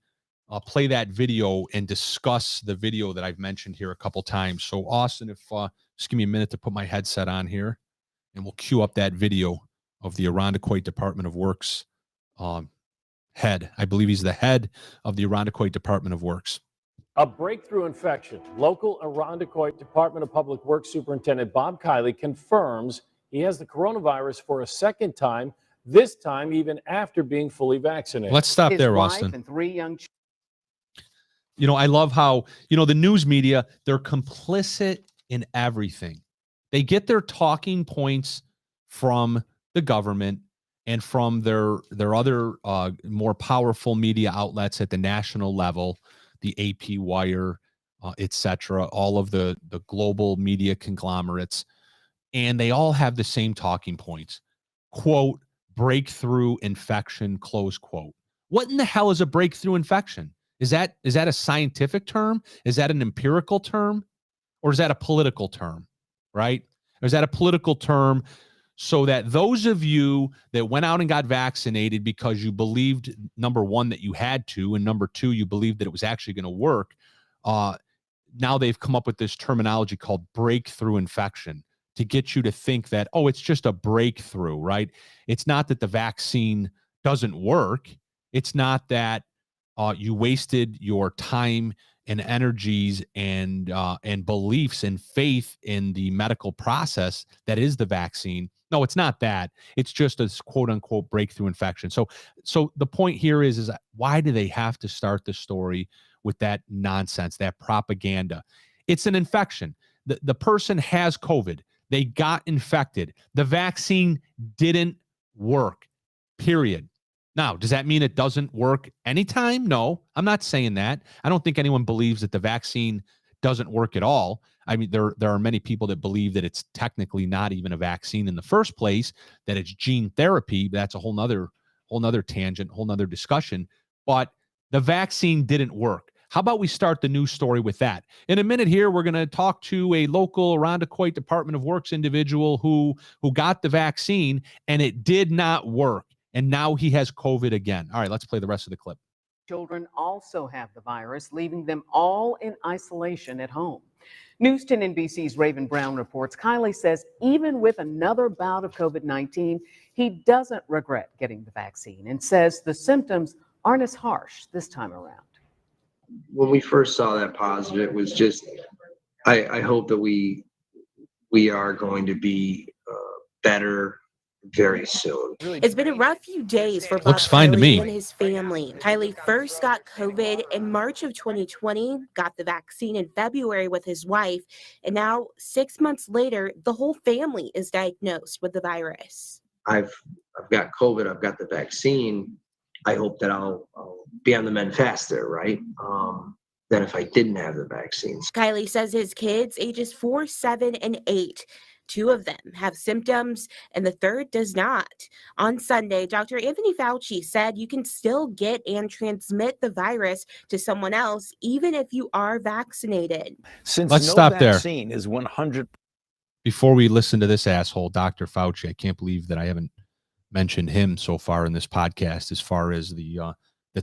play that video and discuss the video that I've mentioned here a couple times. So Austin, if just give me a minute to put my headset on here, and we'll cue up that video of the Irondequoit Department of Works head. I believe he's the head of the Irondequoit Department of Works.
A breakthrough infection. Local Irondequoit Department of Public Works Superintendent Bob Kiley confirms he has the coronavirus for a second time, this time even after being fully vaccinated.
Let's stop there, Austin.
And 3 young children.
You know, I love how, the news media, they're complicit in everything. They get their talking points from the government and from their other more powerful media outlets at the national level, the AP Wire, etc., all of the global media conglomerates, and they all have the same talking points. Quote, breakthrough infection, close quote. What in the hell is a breakthrough infection? Is that a scientific term? Is that an empirical term? Or is that a political term, right? Or is that a political term so that those of you that went out and got vaccinated because you believed, number one, that you had to, and number two, you believed that it was actually going to work, now they've come up with this terminology called breakthrough infection to get you to think that, oh, it's just a breakthrough, right? It's not that the vaccine doesn't work. It's not that you wasted your time and energies and beliefs and faith in the medical process that is the vaccine. No, it's not that. It's just a quote unquote breakthrough infection. So the point here is why do they have to start the story with that nonsense, that propaganda? It's an infection. The person has COVID. They got infected. The vaccine didn't work, period. Now, does that mean it doesn't work anytime? No, I'm not saying that. I don't think anyone believes that the vaccine doesn't work at all. I mean, there are many people that believe that it's technically not even a vaccine in the first place, that it's gene therapy. That's a whole nother tangent, whole nother discussion. But the vaccine didn't work. How about we start the news story with that? In a minute here, we're going to talk to a local Irondequoit Department of Works individual who got the vaccine and it did not work. And now he has COVID again. All right, let's play the rest of the clip.
Children also have the virus, leaving them all in isolation at home. News 10 NBC's Raven Brown reports Kylie says even with another bout of COVID-19, he doesn't regret getting the vaccine and says the symptoms aren't as harsh this time around.
When we first saw that positive, it was just, I hope that we are going to be better very soon.
It's been a rough few days for Bob
Looks fine to
Kylie
me.
and his family. Kylie first got COVID in March of 2020, got the vaccine in February with his wife, and now 6 months later, the whole family is diagnosed with the virus.
I've got COVID, I've got the vaccine. I hope that I'll be on the mend faster, right? Than if I didn't have the vaccines.
Kylie says his kids, ages 4, 7, and 8, 2 of them have symptoms and the third does not. On Sunday, Dr. Anthony Fauci said you can still get and transmit the virus to someone else even if you are vaccinated.
Since
Let's
no
stop there.
vaccine is 100.
Before we listen to this asshole, Dr. Fauci, I can't believe that I haven't mentioned him so far in this podcast as far as the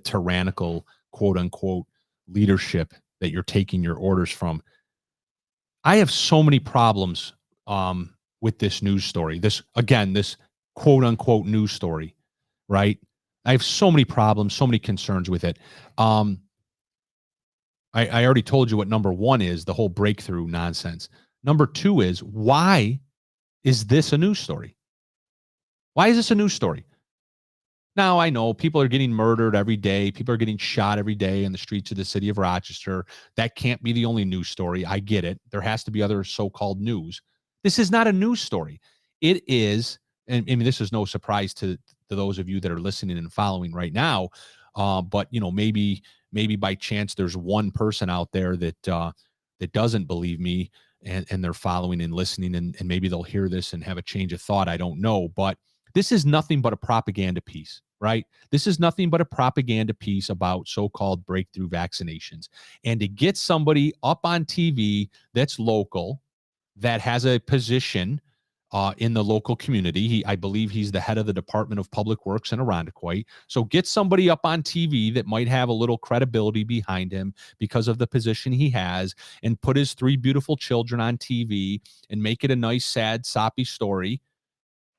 tyrannical, quote unquote, leadership that you're taking your orders from. I have so many problems with this news story. This quote unquote news story, right? I have so many problems, so many concerns with it. I already told you what number one is, the whole breakthrough nonsense. Number two is, why is this a news story? Why is this a news story? Now, I know people are getting murdered every day. People are getting shot every day in the streets of the city of Rochester. That can't be the only news story. I get it. There has to be other so-called news. This is not a news story. It is, and I mean, this is no surprise to those of you that are listening and following right now. But you know, maybe by chance there's one person out there that doesn't believe me and they're following and listening, and maybe they'll hear this and have a change of thought. I don't know, but this is nothing but a propaganda piece, right? This is nothing but a propaganda piece about so-called breakthrough vaccinations. And to get somebody up on TV that's local, that has a position in the local community. I believe he's the head of the Department of Public Works in Irondequoit. So get somebody up on TV that might have a little credibility behind him because of the position he has, and put his 3 beautiful children on TV and make it a nice, sad, soppy story,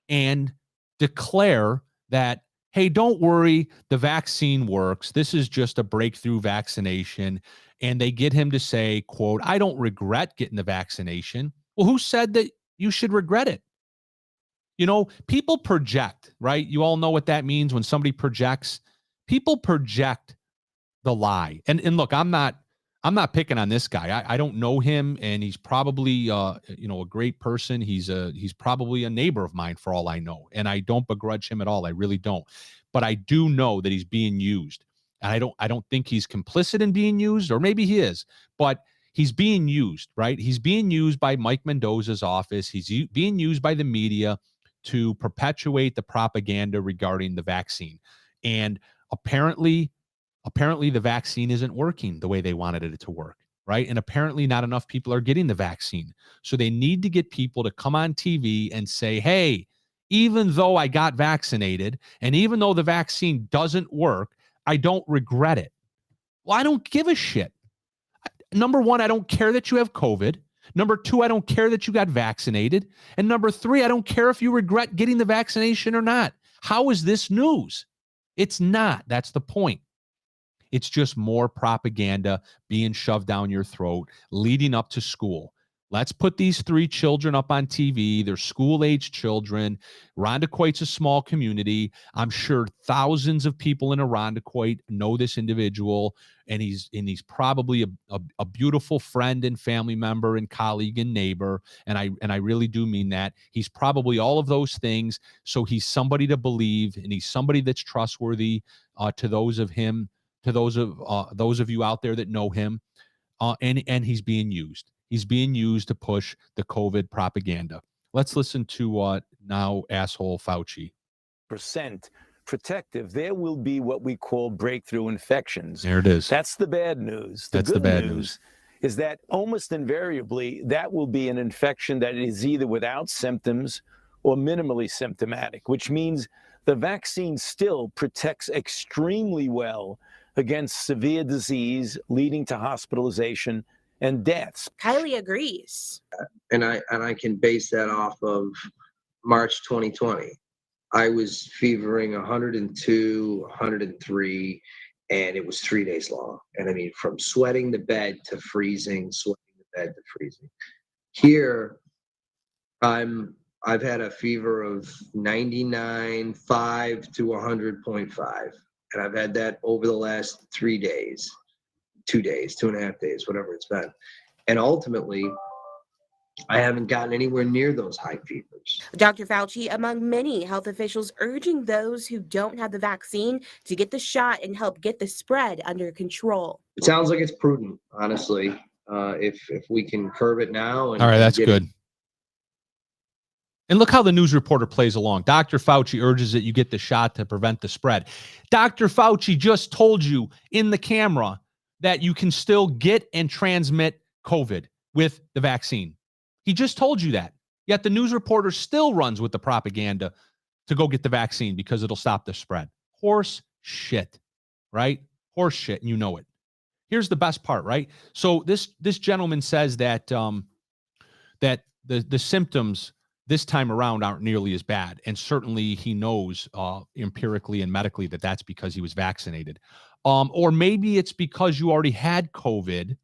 and declare that, hey, don't worry, the vaccine works. This is just a breakthrough vaccination. And they get him to say, quote, I don't regret getting the vaccination. Well, who said that you should regret it? You know, people project, right? You all know what that means when somebody projects. People project the lie. And look, I'm not picking on this guy. I don't know him, and he's probably a great person. He's probably a neighbor of mine for all I know, and I don't begrudge him at all. I really don't. But I do know that he's being used, and I don't think he's complicit in being used, or maybe he is, but he's being used, right? He's being used by Mike Mendoza's office. He's being used by the media to perpetuate the propaganda regarding the vaccine. And apparently the vaccine isn't working the way they wanted it to work, right? And apparently not enough people are getting the vaccine. So they need to get people to come on TV and say, hey, even though I got vaccinated and even though the vaccine doesn't work, I don't regret it. Well, I don't give a shit. Number one, I don't care that you have COVID. Number two, I don't care that you got vaccinated. And number three, I don't care if you regret getting the vaccination or not. How is this news? It's not. That's the point. It's just more propaganda being shoved down your throat leading up to school. Let's put these 3 children up on TV. They're school-age children. Irondequoit's a small community. I'm sure thousands of people in Irondequoit know this individual, and he's probably a beautiful friend and family member and colleague and neighbor. And I really do mean that. He's probably all of those things. So he's somebody to believe, and he's somebody that's trustworthy to those of you out there that know him. And he's being used. He's being used to push the COVID propaganda. Let's listen to now asshole Fauci.
Percent protective, there will be what we call breakthrough infections.
There it is.
That's the bad news.
That's the bad news
is that almost invariably that will be an infection that is either without symptoms or minimally symptomatic, which means the vaccine still protects extremely well against severe disease leading to hospitalization and deaths.
Kylie agrees.
And I can base that off of March 2020. I was fevering 102, 103, and it was 3 days long. And I mean, from sweating the bed to freezing, sweating the bed to freezing. Here, I've had a fever of 99.5 to 100.5. And I've had that over the last 3 days, 2 days, 2.5 days, whatever it's been. And ultimately, I haven't gotten anywhere near those high fevers.
Dr. Fauci, among many health officials, urging those who don't have the vaccine to get the shot and help get the spread under control.
It sounds like it's prudent, honestly, if we can curb it now. And
all right, that's good. And look how the news reporter plays along. Dr. Fauci urges that you get the shot to prevent the spread. Dr. Fauci just told you in the camera that you can still get and transmit COVID with the vaccine. He just told you that. Yet the news reporter still runs with the propaganda to go get the vaccine because it'll stop the spread. Horse shit, right? Horse shit, and you know it. Here's the best part, right? So this gentleman says that that the symptoms this time around aren't nearly as bad. And certainly he knows empirically and medically that that's because he was vaccinated. Or maybe it's because you already had COVID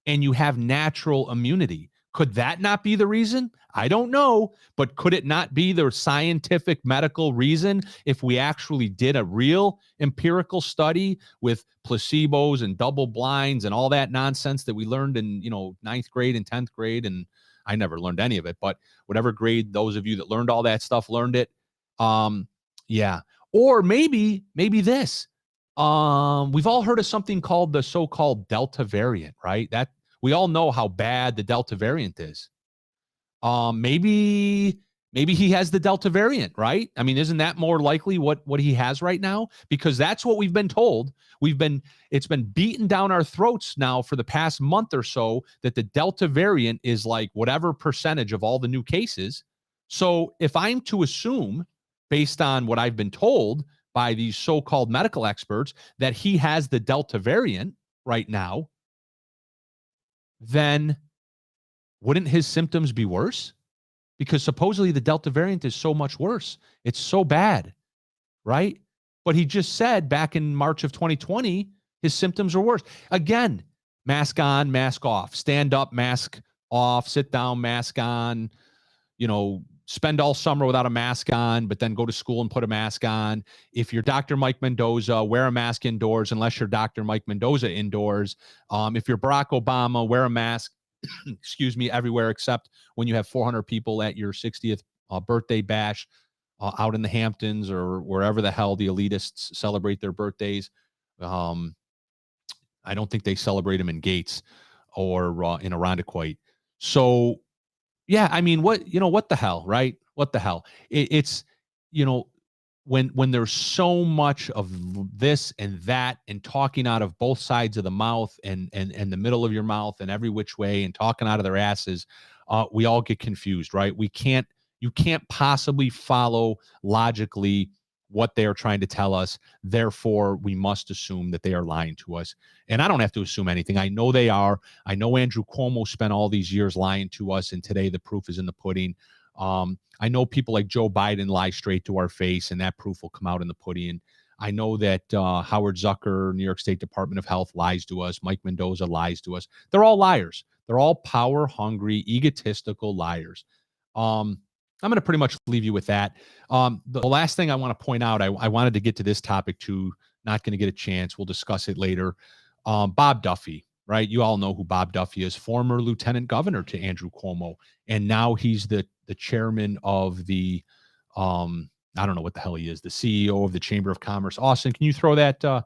and you have natural immunity. Could that not be the reason? I don't know. But could it not be the scientific medical reason if we actually did a real empirical study with placebos and double blinds and all that nonsense that we learned in, 9th grade and 10th grade? And I never learned any of it, but whatever grade those of you that learned all that stuff learned it. Yeah. Or maybe this. We've all heard of something called the so-called Delta variant, right? That we all know how bad the Delta variant is. Maybe he has the Delta variant, right? I mean, isn't that more likely what he has right now? Because that's what we've been told. It's been beaten down our throats now for the past month or so that the Delta variant is like whatever percentage of all the new cases. So if I'm to assume, based on what I've been told by these so-called medical experts, that he has the Delta variant right now, then wouldn't his symptoms be worse? Because supposedly the Delta variant is so much worse. It's so bad, right? But he just said back in March of 2020, his symptoms are worse. Again, mask on, mask off, stand up, mask off, sit down, mask on, spend all summer without a mask on, but then go to school and put a mask on. If you're Dr. Mike Mendoza, wear a mask indoors, unless you're Dr. Mike Mendoza indoors. If you're Barack Obama, wear a mask, everywhere except when you have 400 people at your 60th birthday bash out in the Hamptons or wherever the hell the elitists celebrate their birthdays. I don't think they celebrate them in Gates or in Irondequoit. So, yeah, I mean, what the hell, right? What the hell? It's, when there's so much of this and that and talking out of both sides of the mouth and the middle of your mouth and every which way and talking out of their asses, we all get confused, right? You can't possibly follow logically what they are trying to tell us. Therefore, we must assume that they are lying to us. And I don't have to assume anything. I know they are. I know Andrew Cuomo spent all these years lying to us, and today the proof is in the pudding. I know people like Joe Biden lie straight to our face, and that proof will come out in the pudding. I know that Howard Zucker, New York State Department of Health, lies to us. Mike Mendoza lies to us. They're all liars. They're all power-hungry, egotistical liars. I'm going to pretty much leave you with that. The last thing I want to point out, I wanted to get to this topic too. Not going to get a chance. We'll discuss it later. Bob Duffy, right? You all know who Bob Duffy is, former lieutenant governor to Andrew Cuomo. And now he's the chairman of the, I don't know what the hell he is, the CEO of the Chamber of Commerce. Austin, can you throw that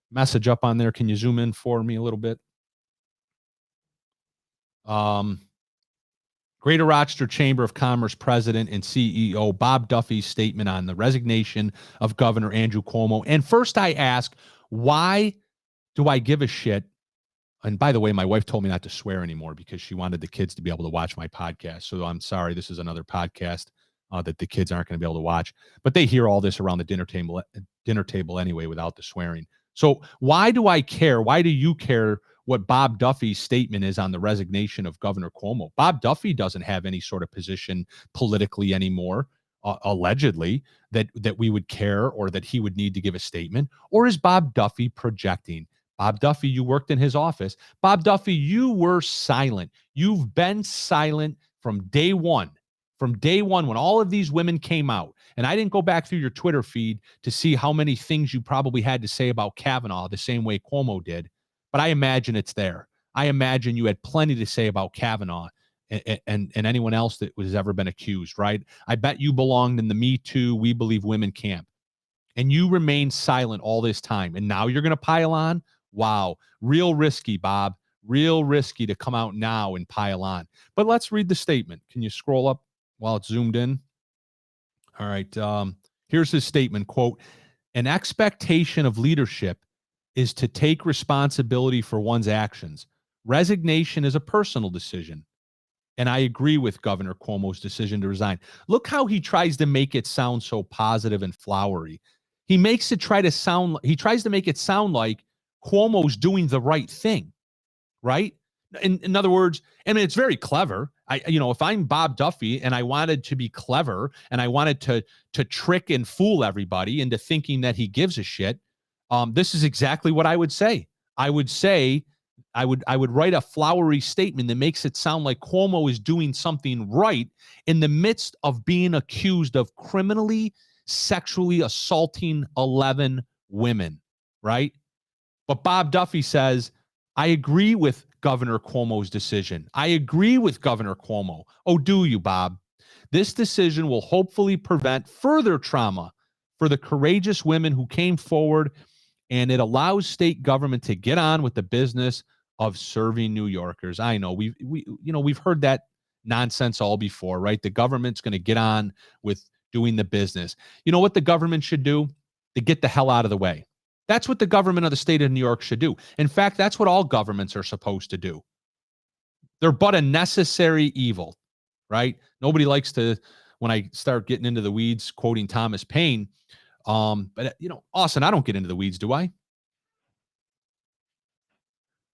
message up on there? Can you zoom in for me a little bit? Greater Rochester Chamber of Commerce president and CEO Bob Duffy's statement on the resignation of Governor Andrew Cuomo. And first I ask, why do I give a shit? And by the way, my wife told me not to swear anymore because she wanted the kids to be able to watch my podcast. So I'm sorry, this is another podcast that the kids aren't going to be able to watch. But they hear all this around the dinner table anyway without the swearing. So why do I care? Why do you care what Bob Duffy's statement is on the resignation of Governor Cuomo? Bob Duffy doesn't have any sort of position politically anymore, allegedly, that we would care or that he would need to give a statement. Or is Bob Duffy projecting? Bob Duffy, you worked in his office. Bob Duffy, you were silent. You've been silent from day one. From day one, when all of these women came out, and I didn't go back through your Twitter feed to see how many things you probably had to say about Kavanaugh the same way Cuomo did, but I imagine it's there. I imagine you had plenty to say about Kavanaugh and anyone else that has ever been accused, right? I bet you belonged in the Me Too, We Believe Women camp, and you remained silent all this time, and now you're going to pile on? Wow, real risky, Bob. Real risky to come out now and pile on. But let's read the statement. Can you scroll up while it's zoomed in? All right. Here's his statement, quote, "An expectation of leadership is to take responsibility for one's actions. Resignation is a personal decision. And I agree with Governor Cuomo's decision to resign." Look how he tries to make it sound so positive and flowery. He tries to make it sound like Cuomo's doing the right thing, right? In other words, I mean, it's very clever. If I'm Bob Duffy and I wanted to be clever and I wanted to trick and fool everybody into thinking that he gives a shit, this is exactly what I would say. I would write a flowery statement that makes it sound like Cuomo is doing something right in the midst of being accused of criminally sexually assaulting 11 women, right? But Bob Duffy says, I agree with Governor Cuomo's decision. I agree with Governor Cuomo. Oh, do you, Bob? This decision will hopefully prevent further trauma for the courageous women who came forward, and it allows state government to get on with the business of serving New Yorkers. I know we've heard that nonsense all before, right? The government's going to get on with doing the business. You know what the government should do? To get the hell out of the way. That's what the government of the state of New York should do. In fact, that's what all governments are supposed to do. They're but a necessary evil, right? Nobody likes to, when I start getting into the weeds, quoting Thomas Paine. But Austin, I don't get into the weeds, do I?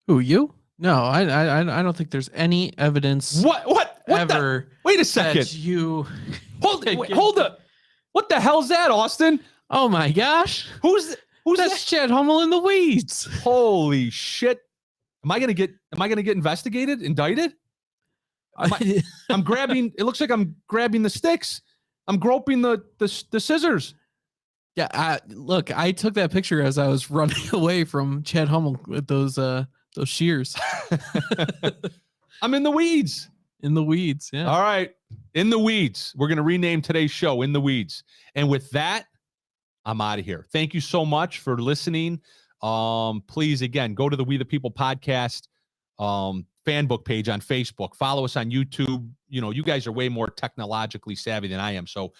Who, you? No, I don't think there's any evidence.
What
ever?
Wait a second.
That you
hold up. What the hell's that, Austin?
Oh my gosh.
Who's
That's Chad Hummel in the weeds.
Holy shit. Am I gonna get investigated, indicted? I'm grabbing, it looks like I'm grabbing the sticks. I'm groping the scissors.
Yeah, look, I took that picture as I was running away from Chad Hummel with those shears.
I'm in the weeds.
In the weeds, yeah.
All right. In the weeds. We're going to rename today's show In the Weeds. And with that, I'm out of here. Thank you so much for listening. Please, again, go to the We the People podcast fan book page on Facebook. Follow us on YouTube. You guys are way more technologically savvy than I am. So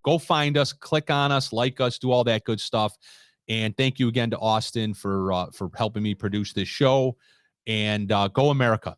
go find us, click on us, like us, do all that good stuff. And thank you again to Austin for helping me produce this show. And go America.